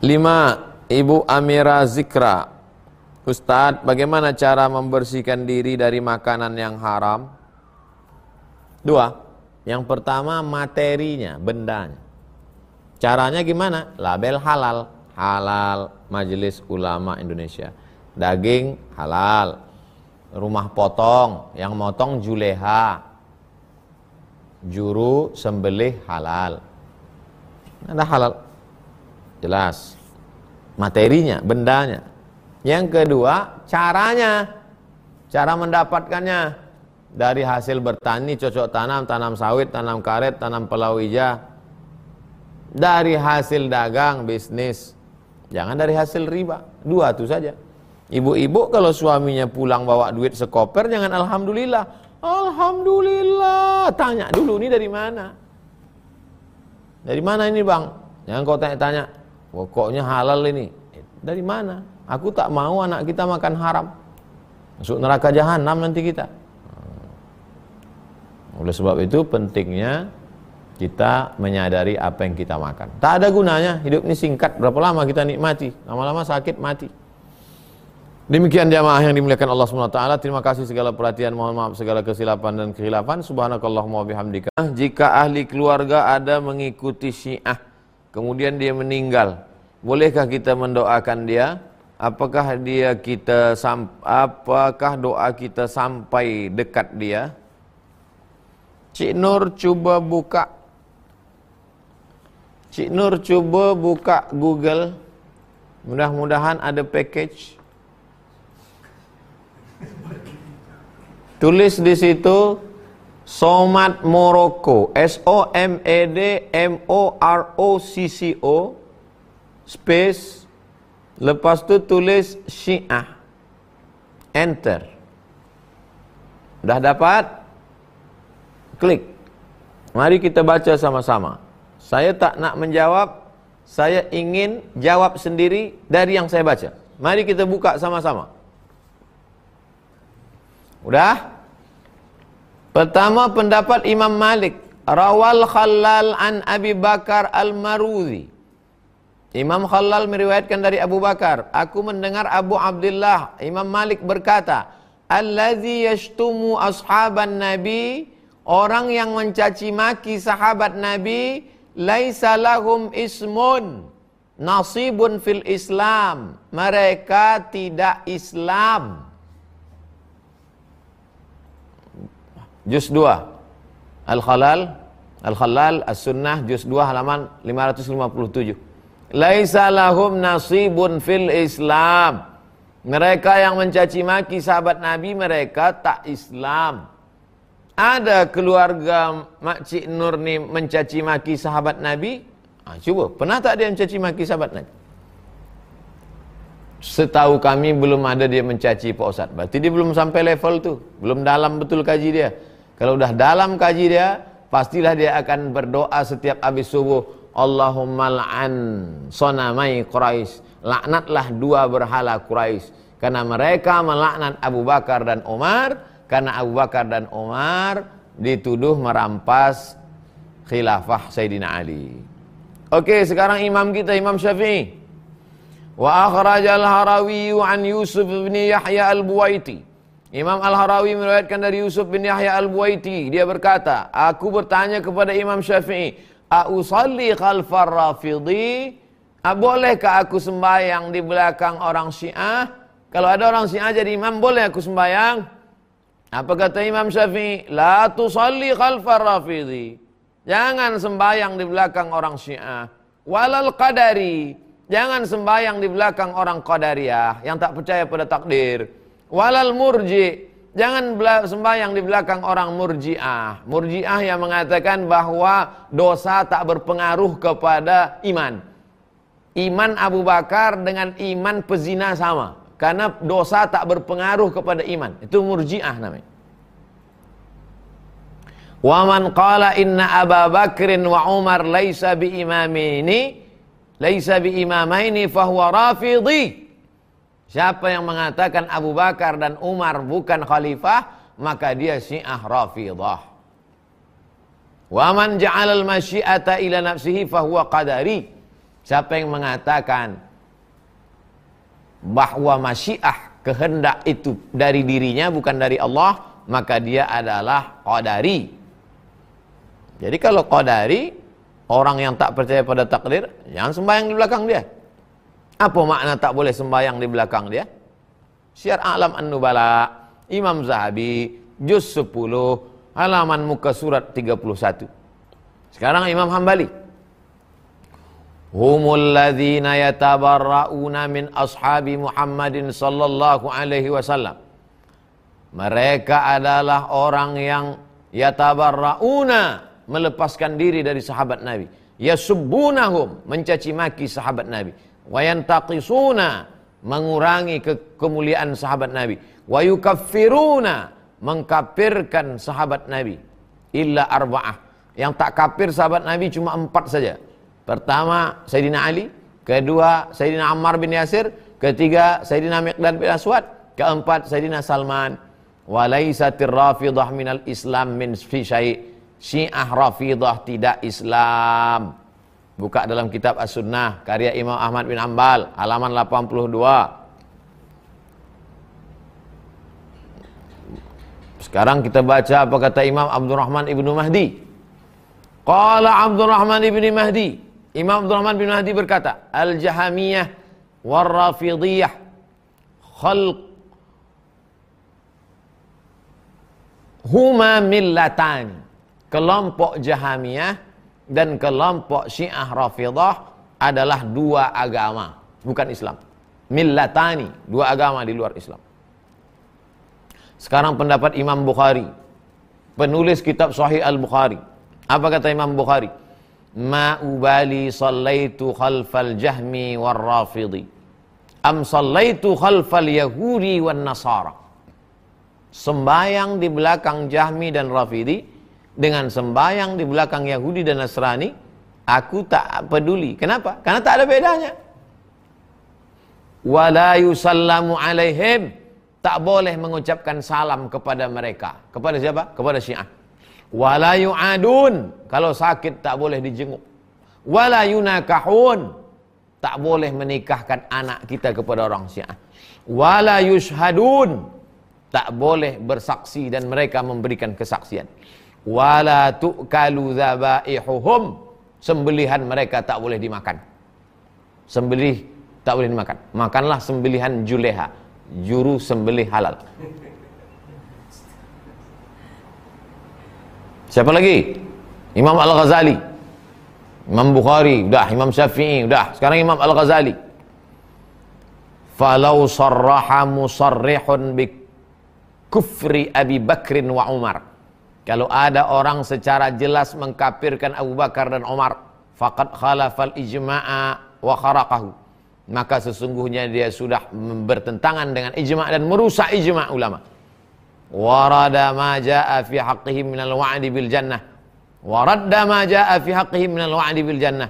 5. Ibu Amira Zikra. Ustadz, bagaimana cara membersihkan diri dari makanan yang haram? 2. Yang pertama materinya, bendanya. Caranya gimana? Label halal. Halal Majelis Ulama Indonesia. Daging halal. Rumah potong, yang motong juleha. Juru sembelih halal. Ada halal. Jelas. Materinya, bendanya. Yang kedua, caranya. Cara mendapatkannya. Dari hasil bertani, cocok tanam, tanam sawit, tanam karet, tanam palawija. Dari hasil dagang, bisnis. Jangan dari hasil riba. 2 itu saja. Ibu-ibu kalau suaminya pulang bawa duit sekoper, jangan alhamdulillah. Alhamdulillah. Tanya dulu, ini dari mana? Dari mana ini bang? Jangan kau tanya-tanya. Pokoknya halal ini. Dari mana? Aku tak mau anak kita makan haram. Masuk neraka jahanam nanti kita. Oleh sebab itu pentingnya kita menyadari apa yang kita makan. Tak ada gunanya, hidup ini singkat. Berapa lama kita nikmati? Lama-lama sakit mati. Demikian jamaah yang dimuliakan Allah SWT. Terima kasih segala perhatian, mohon maaf segala kesilapan dan kehilafan. Subhanakallahumma wabihamdika. Jika ahli keluarga ada mengikuti Syiah, kemudian dia meninggal, bolehkah kita mendoakan dia? Apakah doa kita sampai dekat dia? Cik Nur coba buka Google. Mudah-mudahan ada package. Tulis di situ Somad Morocco, SOMAD MOROCCO space, lepas itu tulis Syiah, enter. Udah dapat? Klik. Mari kita baca sama-sama. Saya tak nak menjawab, saya ingin jawab sendiri dari yang saya baca. Mari kita buka sama-sama. Udah? Pertama pendapat Imam Malik, Rawal Khallal an Abi Bakar al-Marudhi. Imam Khallal meriwayatkan dari Abu Bakar, aku mendengar Abu Abdullah Imam Malik berkata, allazi yashtumu ashaban nabi, orang yang mencaci maki sahabat Nabi, laisa lahum ismun nasibun fil Islam, mereka tidak Islam. juz 2. Al-Khalal As-Sunnah juz 2 halaman 557. Laisa lahum nasibun fil Islam. Mereka yang mencaci maki sahabat Nabi, mereka tak Islam. Ada keluarga Makcik Nur ni mencaci maki sahabat Nabi? Cuba, pernah tak dia mencaci maki sahabat Nabi? Setahu kami belum ada dia mencaci Pak Ustaz. Berarti dia belum sampai level tu. Belum dalam betul kaji dia. Kalau dah dalam kaji dia, pastilah dia akan berdoa setiap habis subuh, Allahumma la'an sonamai Quraisy. Laknatlah dua berhala Quraisy, karena mereka melaknat Abu Bakar dan Umar, karena Abu Bakar dan Umar dituduh merampas khilafah Sayyidina Ali. Oke, sekarang imam kita, Imam Syafi'i. Wa akhrajal Harawi an Yusuf bin Yahya al-Buwaiti. Imam Al-Harawi meriwayatkan dari Yusuf bin Yahya al-Buwaiti, dia berkata, aku bertanya kepada Imam Syafi'i, "A'usalli khalfar Rafidhi?" Bolehkah aku sembahyang di belakang orang Syiah? Kalau ada orang Syiah jadi imam, boleh aku sembahyang? Apa kata Imam Syafi'i? La tusalli khalfar Rafidhi. Jangan sembahyang di belakang orang Syiah. Walal Qadari. Jangan sembahyang di belakang orang Qadariyah yang tak percaya pada takdir. Walal Murji. Jangan sembahyang di belakang orang Murji'ah. Murji'ah yang mengatakan bahwa dosa tak berpengaruh kepada iman. Iman Abu Bakar dengan iman pezina sama, karena dosa tak berpengaruh kepada iman. Itu Murji'ah namanya. Wa man qala inna Abu Bakrin wa Umar laisa bi imamaini fahuwa Rafidhi. Siapa yang mengatakan Abu Bakar dan Umar bukan khalifah, maka dia Syiah Rafidah. Wa man ja'ala al-masyi'ata ila nafsihi fahuwa Qadari. Siapa yang mengatakan bahwa masyiah, kehendak itu dari dirinya bukan dari Allah, maka dia adalah Qadari. Jadi kalau Qadari, orang yang tak percaya pada takdir, jangan sembahyang di belakang dia. Apa makna tak boleh sembahyang di belakang dia? Syiar A'lam An-Nubala, Imam Zahabi, juz 10, halaman muka surat 31. Sekarang Imam Hambali. Humul ladzina yatabarra'una min ashabi Muhammadin sallallahu alaihi wasallam. Mereka adalah orang yang yatabarra'una, melepaskan diri dari sahabat Nabi. Yasubbunahum, mencaci maki sahabat Nabi. Wa yantaqisuna, mengurangi kemuliaan sahabat Nabi. Wa yukaffiruna, mengkafirkan sahabat Nabi. Illa arba'ah. Yang tak kafir sahabat Nabi cuma 4 saja. Pertama Sayyidina Ali, kedua Sayyidina Ammar bin Yasir, ketiga Sayyidina Miqdad bin Aswad, keempat Sayyidina Salman. Wa laisatir Rafidah minal Islam min fi syai'. Syiah Rafidah tidak Islam. Buka dalam kitab As-Sunnah karya Imam Ahmad bin Hanbal halaman 82. Sekarang kita baca apa kata Imam Abdurrahman ibnu Mahdi. Qala Abdurrahman ibnu Mahdi. Imam Abdurrahman bin Mahdi berkata, Al-Jahamiyah wal-Rafidiyah huma millatani. Kelompok Jahamiyah dan kelompok Syiah Rafidah adalah dua agama, bukan Islam. Millatani, dua agama di luar Islam. Sekarang pendapat Imam Bukhari, penulis kitab Sahih Al-Bukhari. Apa kata Imam Bukhari? Ma ubali sallaitu khalfal jahmi war rafidi am sallaitu khalfal yahudi wan nasara. Sembayang di belakang Jahmi dan Rafidi dengan sembayang di belakang Yahudi dan Nasrani, aku tak peduli. Kenapa? Karena tak ada bedanya. Wala yusallamu alaihim, tak boleh mengucapkan salam kepada mereka. Kepada siapa? Kepada Syiah. Wala yu'adun, kalau sakit tak boleh dijenguk. Wala yunakahun, tak boleh menikahkan anak kita kepada orang Syiah. Wala yushhadun, tak boleh bersaksi dan mereka memberikan kesaksian. Wala tu'kalu dzabaihuhum, sembelihan mereka tak boleh dimakan. Sembelih tak boleh dimakan. Makanlah sembelihan juleha, juru sembelih halal. Siapa lagi? Imam Al-Ghazali, Imam Bukhari, udah. Imam Syafi'i, udah. Sekarang Imam Al-Ghazali. Falau sarraha musarrihun bi kufri Abi Bakrin wa Umar. Kalau ada orang secara jelas mengkafirkan Abu Bakar dan Umar, faqad khalafal ijma'a wa kharaqahu, maka sesungguhnya dia sudah bertentangan dengan ijma' dan merusak ijma' ulama. Warada ma jaa fi haqqihim minal wa'di bil jannah, waradda ma jaa fi haqqihim minal wa'di bil jannah.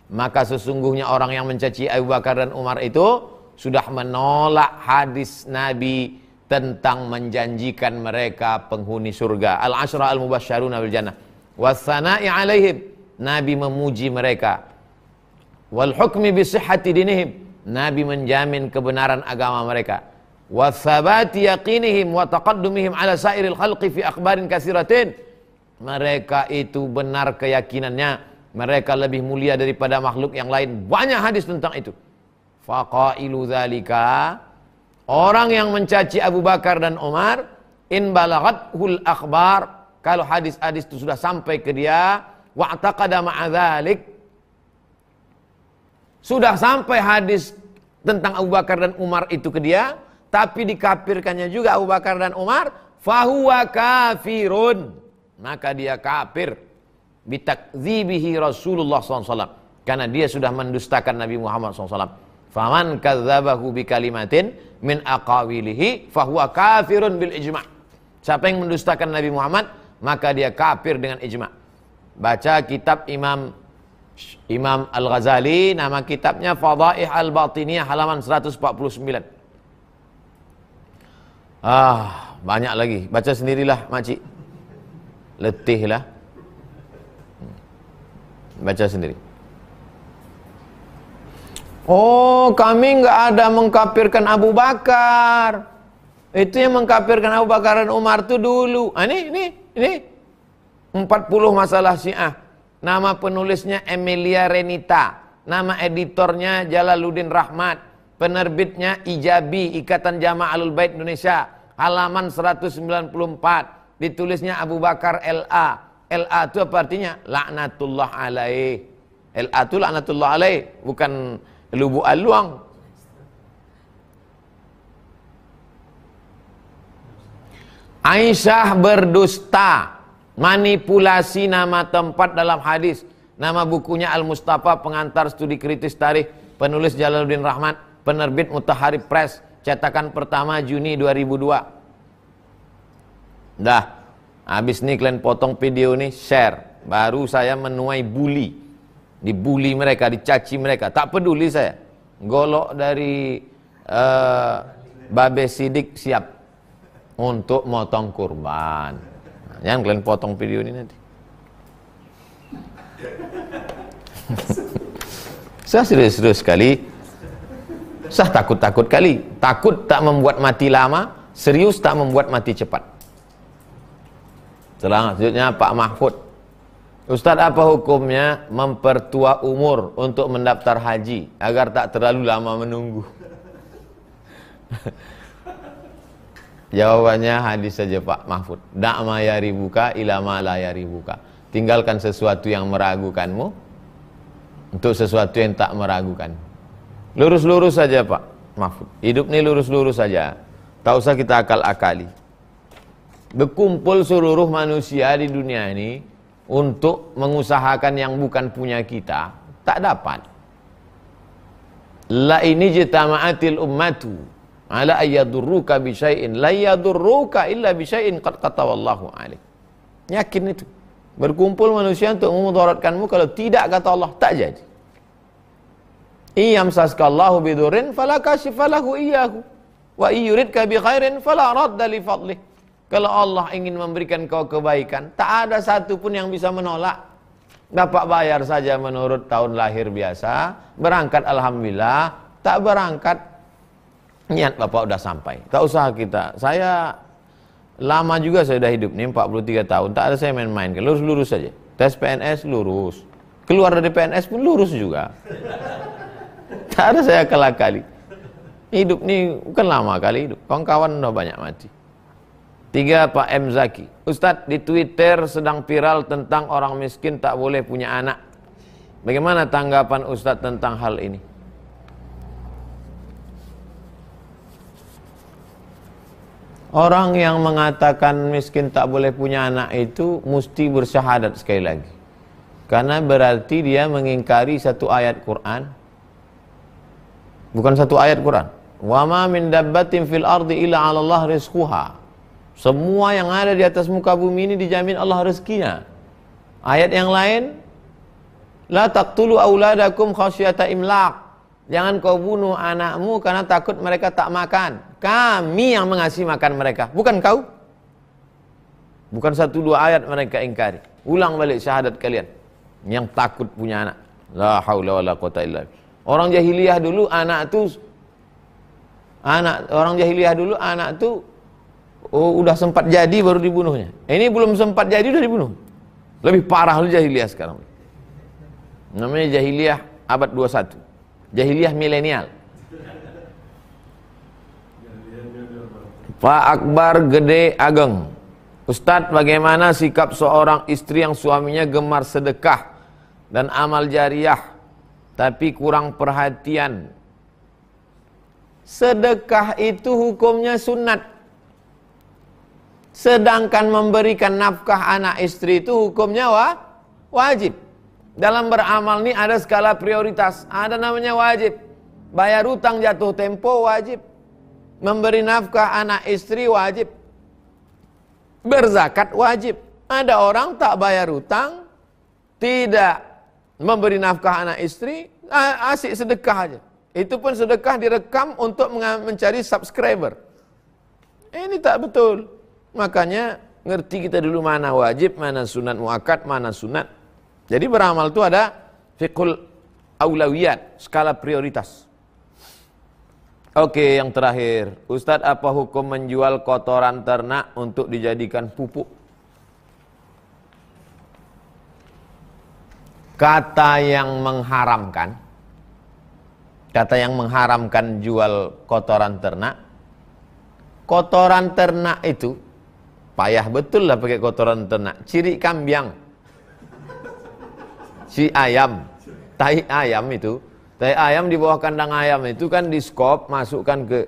Maka sesungguhnya orang yang mencaci Abu Bakar dan Umar itu sudah menolak hadis Nabi tentang menjanjikan mereka penghuni surga. Al-Ashra al-Mubasysyaruna bil jannah. Wassana'i alaihim, Nabi memuji mereka. Wal hukmi bi sihhati dinihim, Nabi menjamin kebenaran agama mereka. Wa tsabati yaqinihim wa taqaddumihim ala sairil khalqi fi akhbarin katsiratin, mereka itu benar keyakinannya, mereka lebih mulia daripada makhluk yang lain, banyak hadis tentang itu. Faqailu dzalika, orang yang mencaci Abu Bakar dan Umar, in balaghathul akhbar, kalau hadis-hadis itu sudah sampai ke dia, wa'taqada ma'a dzalik, sudah sampai hadis tentang Abu Bakar dan Umar itu ke dia, tapi dikafirkannya juga Abu Bakar dan Umar, fahuwa kafirun, maka dia kafir. Bitakdzibihi Rasulullah SAW, karena dia sudah mendustakan Nabi Muhammad SAW. Faman kadzabahu bikalimatin min aqawilihi fahuwa kafirun bil ijma'. Siapa yang mendustakan Nabi Muhammad, maka dia kafir dengan ijma'. Baca kitab Imam Al-Ghazali, nama kitabnya Fadaih Al-Batiniyah, halaman 149. Banyak lagi. Baca sendirilah, makcik. Letihlah. Baca sendiri. Oh, kami nggak ada mengkafirkan Abu Bakar. Itu yang mengkafirkan Abu Bakar dan Umar itu dulu. Ini 40 masalah Syiah. Nama penulisnya Emilia Renita. Nama editornya Jalaluddin Rahmat. Penerbitnya Ijabi, Ikatan Jamaah Ahlul Bait Indonesia. Halaman 194. Ditulisnya Abu Bakar LA. LA itu apa artinya? Laknatullah alaih. LA itu laknatullah alaih, bukan lubuk aluang. Aisyah berdusta, manipulasi nama tempat dalam hadis. Nama bukunya Al-Mustafa, pengantar studi kritis tarikh, penulis Jalaluddin Rahmat, penerbit Mutaharib Press, cetakan pertama Juni 2002. Dah, habis nih kalian potong video nih, share. Baru saya menuai bully. Dibully mereka, dicaci mereka. Tak peduli saya. Golok dari Babe Sidik siap untuk motong kurban. Jangan kalian potong video ini nanti. Saya serius-serius sekali. Saya takut-takut kali. Takut tak membuat mati lama, serius tak membuat mati cepat. Selanjutnya Pak Mahfud. Ustaz, apa hukumnya mempertua umur untuk mendaftar haji agar tak terlalu lama menunggu? Jawabannya hadis saja Pak Mahfud. Da'ma yaribuka ila ma la yaribuka. Tinggalkan sesuatu yang meragukanmu untuk sesuatu yang tak meragukan. Lurus-lurus saja Pak Mahfud. Hidup ini lurus-lurus saja. Tak usah kita akal-akali. Berkumpul seluruh manusia di dunia ini untuk mengusahakan yang bukan punya kita, tak dapat. La ini jitama'atil ummatu ala ayyadurruka bisyai'in la yadurruka illa bisyai'in qad qatawallahu alaik. Yakin itu. Berkumpul manusia untuk memudaratkanmu, kalau tidak kata Allah tak jadi. Iyam saskallahu bidurin fala kashifalahu iyyahu wa iyuridka bi khairin fala radda li fadlih. Kalau Allah ingin memberikan kau kebaikan, tak ada satu pun yang bisa menolak. Bapak bayar saja menurut tahun lahir biasa, berangkat alhamdulillah, tak berangkat niat Bapak udah sampai. Tak usah kita. Saya lama juga saya sudah hidup nih, 43 tahun, tak ada saya main-main. Lurus-lurus saja. Tes PNS lurus. Keluar dari PNS pun lurus juga. Tak ada saya akal-akali. Hidup nih bukan lama kali hidup. Kawan-kawan udah banyak mati. 3 Pak M. Zaki. Ustadz, di Twitter sedang viral tentang orang miskin tak boleh punya anak. Bagaimana tanggapan Ustadz tentang hal ini? Orang yang mengatakan miskin tak boleh punya anak itu mesti bersyahadat sekali lagi. Karena berarti dia mengingkari satu ayat Quran. Bukan satu ayat Quran. Wa ma min dabbatin fil ardi illa 'ala Allah rizquha. Semua yang ada di atas muka bumi ini dijamin Allah rezekinya. Ayat yang lain, la taqtulu auladakum khasyata imlaq. Jangan kau bunuh anakmu karena takut mereka tak makan. Kami yang mengasih makan mereka, bukan kau. Bukan 1-2 ayat mereka ingkari. Ulang balik syahadat kalian yang takut punya anak. La haula wala quwata illa billah. Orang jahiliyah dulu anak tuh udah sempat jadi baru dibunuhnya. Ini belum sempat jadi udah dibunuh. Lebih parah lu jahiliyah sekarang. Namanya jahiliyah abad 21. Jahiliyah milenial. Pak Akbar Gede Ageng. Ustadz, bagaimana sikap seorang istri yang suaminya gemar sedekah dan amal jariah tapi kurang perhatian? Sedekah itu hukumnya sunat. Sedangkan memberikan nafkah anak istri itu hukumnya wajib. Dalam beramal ini ada skala prioritas. Ada namanya wajib. Bayar utang jatuh tempo wajib. Memberi nafkah anak istri wajib. Berzakat wajib. Ada orang tak bayar utang, tidak memberi nafkah anak istri, asik sedekah aja. Itu pun sedekah direkam untuk mencari subscriber. Ini tak betul. Makanya ngerti kita dulu mana wajib, mana sunat muakkad, mana sunat. Jadi beramal itu ada fiqhul aulawiyat, skala prioritas. Oke, yang terakhir. Ustadz, apa hukum menjual kotoran ternak untuk dijadikan pupuk? Kata yang mengharamkan jual kotoran ternak itu payah betul lah pakai kotoran ternak. Ciri kambing, si ayam, tai ayam itu, tai ayam di bawah kandang ayam itu kan di skop, masukkan ke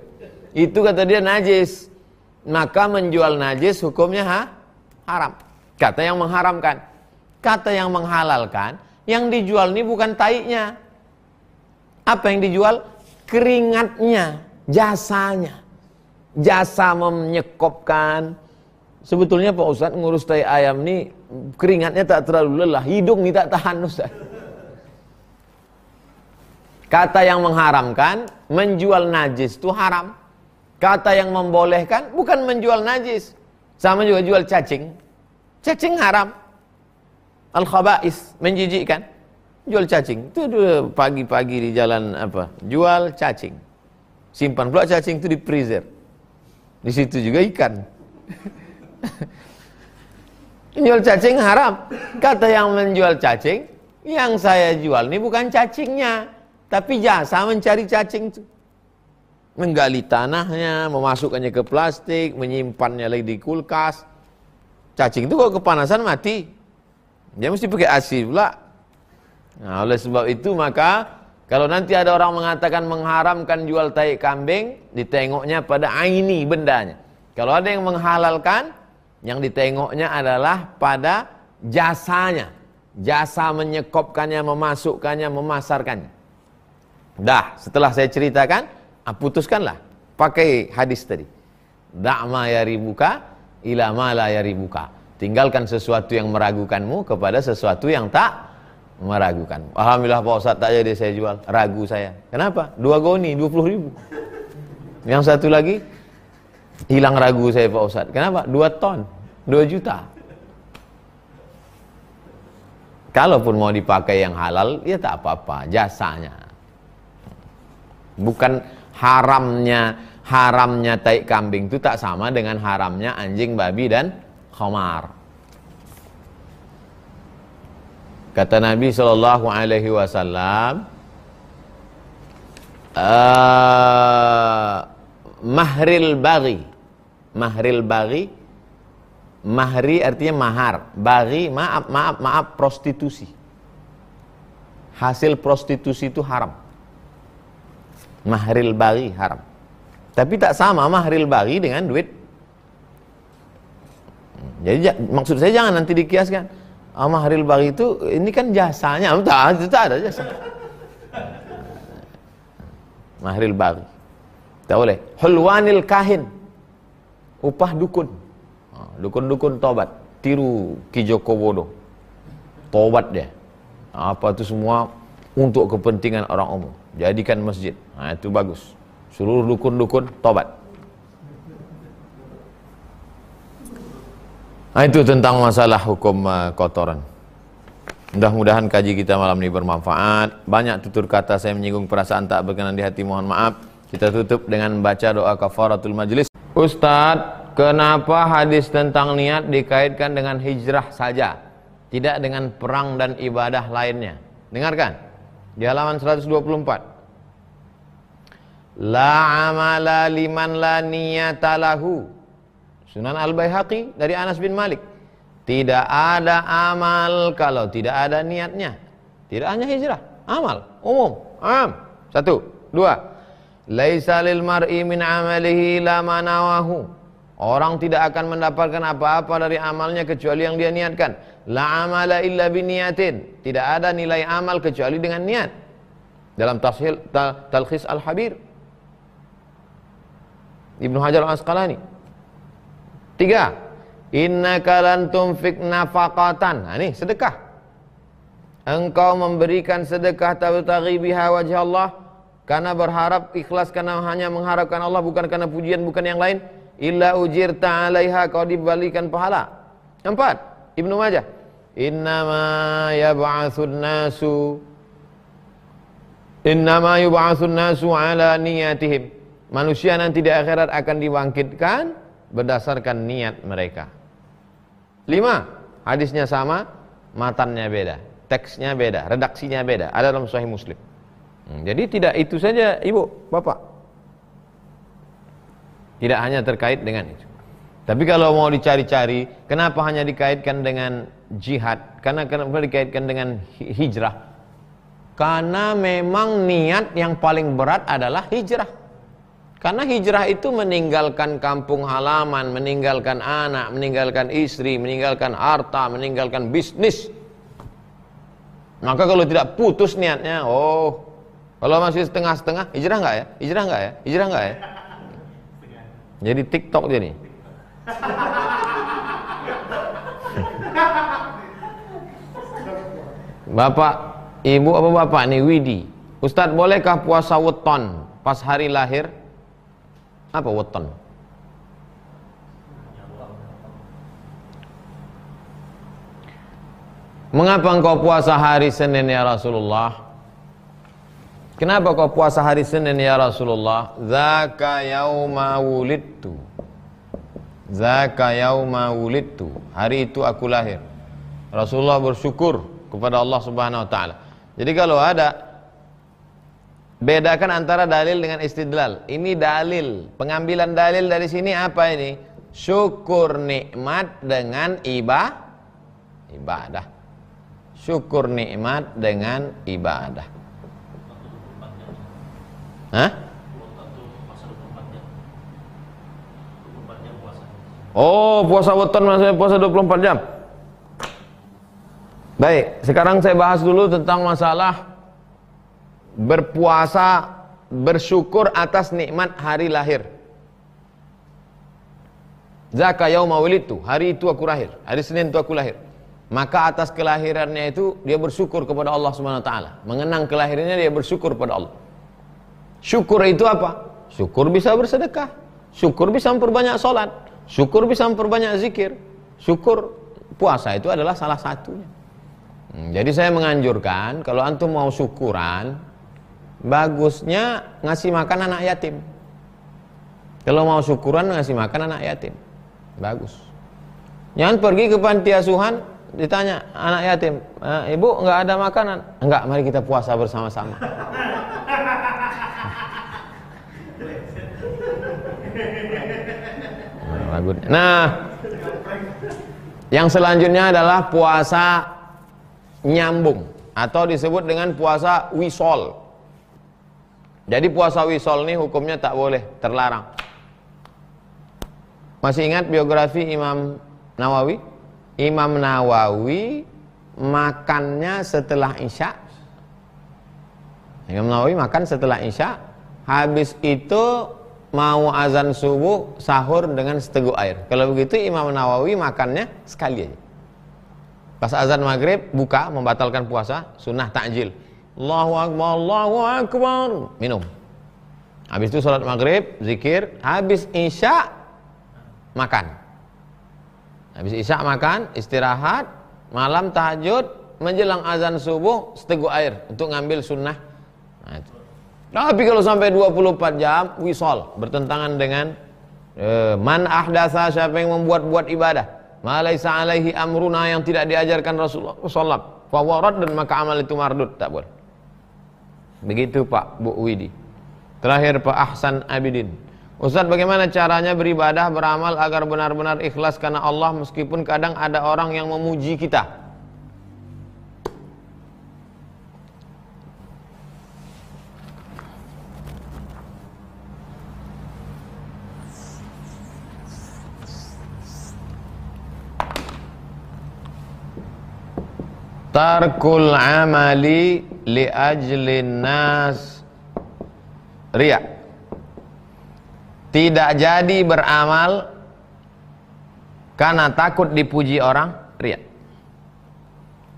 itu, kata dia najis. Maka menjual najis hukumnya haram. Kata yang mengharamkan. Kata yang menghalalkan, yang dijual ini bukan tainya. Apa yang dijual? Keringatnya, jasanya. Jasa menyekopkan. Sebetulnya Pak Ustadz ngurus tai ayam ini keringatnya tak terlalu lelah, hidung ini tak tahan Ustadz. Kata yang mengharamkan, menjual najis itu haram. Kata yang membolehkan, bukan menjual najis. Sama juga jual cacing. Cacing haram. Al-khaba'is, menjijikkan. Jual cacing. Itu pagi-pagi di jalan jual cacing. Simpan pula cacing itu di freezer. Di situ juga ikan. Jual cacing haram. Kata yang menjual cacing, yang saya jual ini bukan cacingnya, tapi jasa mencari cacing itu. Menggali tanahnya, memasukkannya ke plastik, menyimpannya lagi di kulkas. Cacing itu kalau kepanasan mati. Dia mesti pakai ASI pula. Nah, oleh sebab itu maka kalau nanti ada orang mengatakan mengharamkan jual tai kambing, ditengoknya pada aini bendanya. Kalau ada yang menghalalkan, yang ditengoknya adalah pada jasanya. Jasa menyekopkannya, memasukkannya, memasarkannya. Dah, setelah saya ceritakan, putuskanlah. Pakai hadis tadi. Da'ma yaribuka ila ma la yaribuka. Tinggalkan sesuatu yang meragukanmu kepada sesuatu yang tak meragukan. Alhamdulillah Pak Ustadz, tak jadi saya jual. Ragu saya. Kenapa? 2 goni, 20.000. Yang satu lagi, hilang ragu saya Pak Ustadz. Kenapa? 2 ton, 2 juta. Kalaupun mau dipakai yang halal, ya tak apa-apa, jasanya. Bukan haramnya tai kambing itu tak sama dengan haramnya anjing, babi dan khamar. Kata Nabi SAW, mahril baghi Mahri artinya mahar. Bagi, maaf, prostitusi. Hasil prostitusi itu haram. Mahril bagi haram. Tapi tak sama mahril bagi dengan duit. Jadi maksud saya jangan nanti dikiaskan. Mahril bagi itu ini kan jasanya. Tak ada jasa. Mahril bagi. Tak boleh. Hulwanil kahin. Upah dukun. Dukun-dukun tobat. Tiru Ki Joko Bodo. Tobat dia. Apa itu semua untuk kepentingan orang umum. Jadikan masjid. Itu bagus. Seluruh dukun-dukun tobat. Itu tentang masalah hukum kotoran. Mudah-mudahan kaji kita malam ini bermanfaat. Banyak tutur kata saya menyinggung perasaan tak berkenan di hati, mohon maaf. Kita tutup dengan baca doa kafaratul majlis. Ustadz, kenapa hadis tentang niat dikaitkan dengan hijrah saja, tidak dengan perang dan ibadah lainnya? Dengarkan di halaman 124. La amala liman la niyata lahu. Sunan Al-Baihaqi dari Anas bin Malik. Tidak ada amal kalau tidak ada niatnya. Tidak hanya hijrah, amal umum, am. 1, 2. Laisa lil mar'i min amalihi la ma nawahu. Orang tidak akan mendapatkan apa-apa dari amalnya kecuali yang dia niatkan. La amala illa biniyatin. Tidak ada nilai amal kecuali dengan niat. Dalam Talkhis Al-Habir Ibnu Hajar Al-Asqalani. 3. Innaka lan tunfik nafaqatan. Ini sedekah. Engkau memberikan sedekah tabtaghi biha wajh Allah, karena berharap ikhlas, karena hanya mengharapkan Allah, bukan karena pujian, bukan yang lain. Illa ujirta 'alaiha, kau dibalikan pahala. 4. Ibnu Majah. Innama yub'atsun nasu ala niyatihim. Manusia nanti di akhirat akan dibangkitkan berdasarkan niat mereka. 5. Hadisnya sama, matannya beda, teksnya beda, redaksinya beda. Ada dalam Sahih Muslim. Jadi tidak itu saja, ibu, bapak. Tidak hanya terkait dengan itu. Tapi kalau mau dicari-cari, kenapa hanya dikaitkan dengan jihad? Kenapa dikaitkan dengan hijrah? Karena memang niat yang paling berat adalah hijrah. Karena hijrah itu meninggalkan kampung halaman, meninggalkan anak, meninggalkan istri, meninggalkan harta, meninggalkan bisnis. Maka kalau tidak putus niatnya, kalau masih setengah-setengah, hijrah enggak ya? Hijrah enggak ya? Hijrah enggak ya? Jadi TikTok dia nih. Bapak, ibu apa bapak nih, Widi? Ustadz, bolehkah puasa weton pas hari lahir? Apa weton? Mengapa engkau puasa hari Senin ya Rasulullah? Kenapa kau puasa hari Senin ya Rasulullah? Zaka yauma wulidtu. Zaka yauma wulidtu. Hari itu aku lahir. Rasulullah bersyukur kepada Allah Subhanahu wa taala. Jadi kalau ada, bedakan antara dalil dengan istidlal. Ini dalil. Pengambilan dalil dari sini apa ini? Syukur nikmat dengan ibadah. Syukur nikmat dengan ibadah. Hah? Oh, puasa weton maksudnya puasa 24 jam. Baik, sekarang saya bahas dulu tentang masalah berpuasa, bersyukur atas nikmat hari lahir. Zaka yauma wulidtu, hari itu aku lahir, hari Senin itu aku lahir. Maka atas kelahirannya itu dia bersyukur kepada Allah Subhanahu wa taala. Mengenang kelahirannya dia bersyukur kepada Allah. Syukur itu apa? Syukur bisa bersedekah, syukur bisa memperbanyak sholat, syukur bisa memperbanyak zikir, syukur puasa itu adalah salah satunya. Jadi saya menganjurkan kalau antum mau syukuran, bagusnya ngasih makan anak yatim. Kalau mau syukuran ngasih makan anak yatim, bagus. Jangan pergi ke panti asuhan, ditanya anak yatim, ibu nggak ada makanan? Enggak, mari kita puasa bersama-sama. Nah, Yang selanjutnya adalah puasa nyambung atau disebut dengan puasa wisol. Jadi puasa wisol ini hukumnya tak boleh, terlarang. Masih ingat biografi Imam Nawawi? Imam Nawawi makannya setelah Isya. Imam Nawawi makan setelah Isya, habis itu mau azan subuh sahur dengan seteguk air. Kalau begitu Imam Nawawi makannya sekali aja. Pas azan maghrib buka, membatalkan puasa, sunnah takjil. Allahu Akbar, Allahu Akbar, minum. Habis itu sholat maghrib, zikir. Habis Isya makan. Habis Isya makan, istirahat. Malam tahajud, menjelang azan subuh seteguk air untuk ngambil sunnah. Nah, itu. Tapi kalau sampai 24 jam wisol, bertentangan dengan man ahdatsa, siapa yang membuat-buat ibadah, ma laisa alaihi amruna, yang tidak diajarkan Rasulullah sallallahu fa warad, dan maka amal itu mardud, tak boleh. Begitu Pak Bu Widi. Terakhir Pak Ahsan Abidin. Ustaz, bagaimana caranya beribadah, beramal agar benar-benar ikhlas karena Allah meskipun kadang ada orang yang memuji kita? Tarkul amali li ajlin nas riya. Tidak jadi beramal karena takut dipuji orang, riya.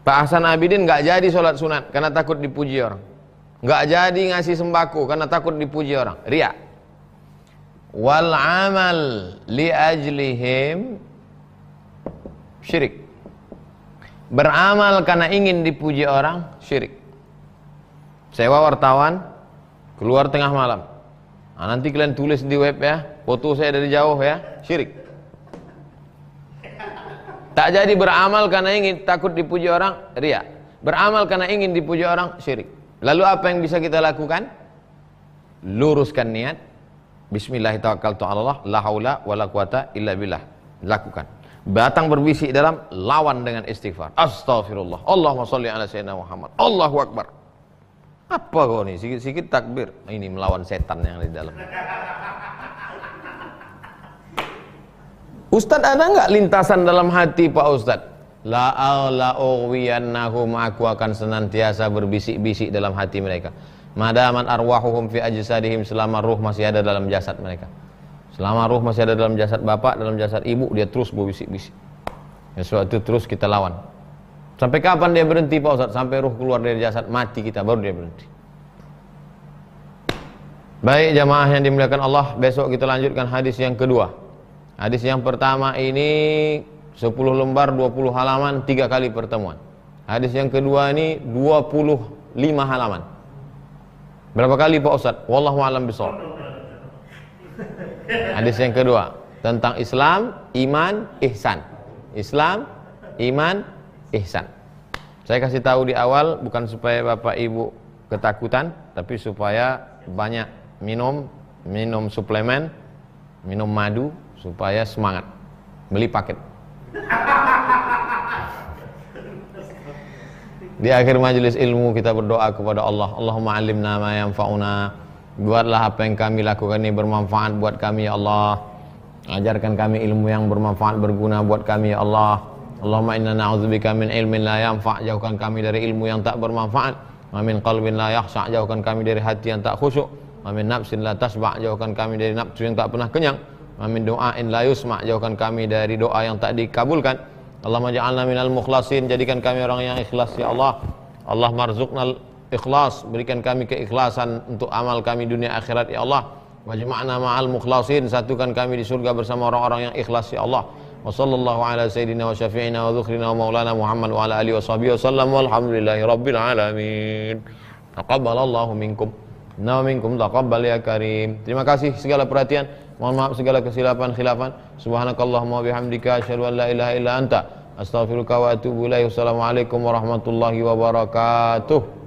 Pak Hasan Abidin nggak jadi sholat sunat karena takut dipuji orang, nggak jadi ngasih sembako karena takut dipuji orang, riya. Wal amal li ajlihim syirik. Beramal karena ingin dipuji orang, syirik. Sewa wartawan, keluar tengah malam. Nah, nanti kalian tulis di web ya, foto saya dari jauh ya, syirik. Tak jadi beramal karena ingin takut dipuji orang, riya. Beramal karena ingin dipuji orang, syirik. Lalu apa yang bisa kita lakukan? Luruskan niat. Bismillahirrahmanirrahim. La haula wala quwata illa billah. Lakukan. Batang berbisik dalam, lawan dengan istighfar. Astaghfirullah. Allahumma sholli ala sayyidina Muhammad. Allahu akbar. Apa kau nih? Sikit-sikit takbir. Ini melawan setan yang ada di dalam. Ustadz, ada nggak lintasan dalam hati Pak Ustadz? La ughwiyannahum, aku akan senantiasa berbisik-bisik dalam hati mereka. Madaman arwahuhum fi ajsadihim, selama ruh masih ada dalam jasad mereka. Selama ruh masih ada dalam jasad bapak, dalam jasad ibu, dia terus berbisik-bisik. Sesuatu terus kita lawan. Sampai kapan dia berhenti Pak Ustadz? Sampai ruh keluar dari jasad, mati kita, baru dia berhenti. Baik jamaah yang dimuliakan Allah, besok kita lanjutkan hadis yang kedua. Hadis yang pertama ini 10 lembar 20 halaman 3 kali pertemuan. Hadis yang kedua ini 25 halaman. Berapa kali Pak Ustadz? Wallahu a'lam bishawab. Hadis yang kedua tentang Islam, iman, ihsan. Islam, iman, ihsan. Saya kasih tahu di awal bukan supaya Bapak Ibu ketakutan, tapi supaya banyak minum suplemen, minum madu supaya semangat. Beli paket. Di akhir majelis ilmu kita berdoa kepada Allah, Allahumma alimna ma yanfa'una. Buatlah apa yang kami lakukan ini bermanfaat buat kami ya Allah. Ajarkan kami ilmu yang bermanfaat, berguna buat kami ya Allah. Allahumma inna na'udzubika min ilmin la yanfa', jauhkan kami dari ilmu yang tak bermanfaat. Wa min qalbin la yakhsha', jauhkan kami dari hati yang tak khusyuk. Wa min nafsin la tasba', jauhkan kami dari nafsu yang tak pernah kenyang. Wa min du'ain la yusma', jauhkan kami dari doa yang tak dikabulkan. Allahumma ja'alna minal mukhlasin, jadikan kami orang yang ikhlas ya Allah. Allah marzuqnal ikhlas, berikan kami keikhlasan untuk amal kami dunia akhirat ya Allah. Wajma'na ma'al mukhlasin, satukan kami di surga bersama orang-orang yang ikhlas ya Allah. Wa sallallahu ala sayyidina wa syafi'ina wa dzukhrina wa maulana Muhammad wa ala alihi wa sahbihi wasallam, walhamdulillahi rabbil alamin. Taqabbalallahu minkum wa minkum taqabbal ya karim. Terima kasih segala perhatian. Mohon maaf segala kesilapan khilafan. Subhanakallahumma wa bihamdika asyhadu an la ilaha illa anta astaghfiruka wa atubu ilaik. Wassalamualaikum warahmatullahi wabarakatuh.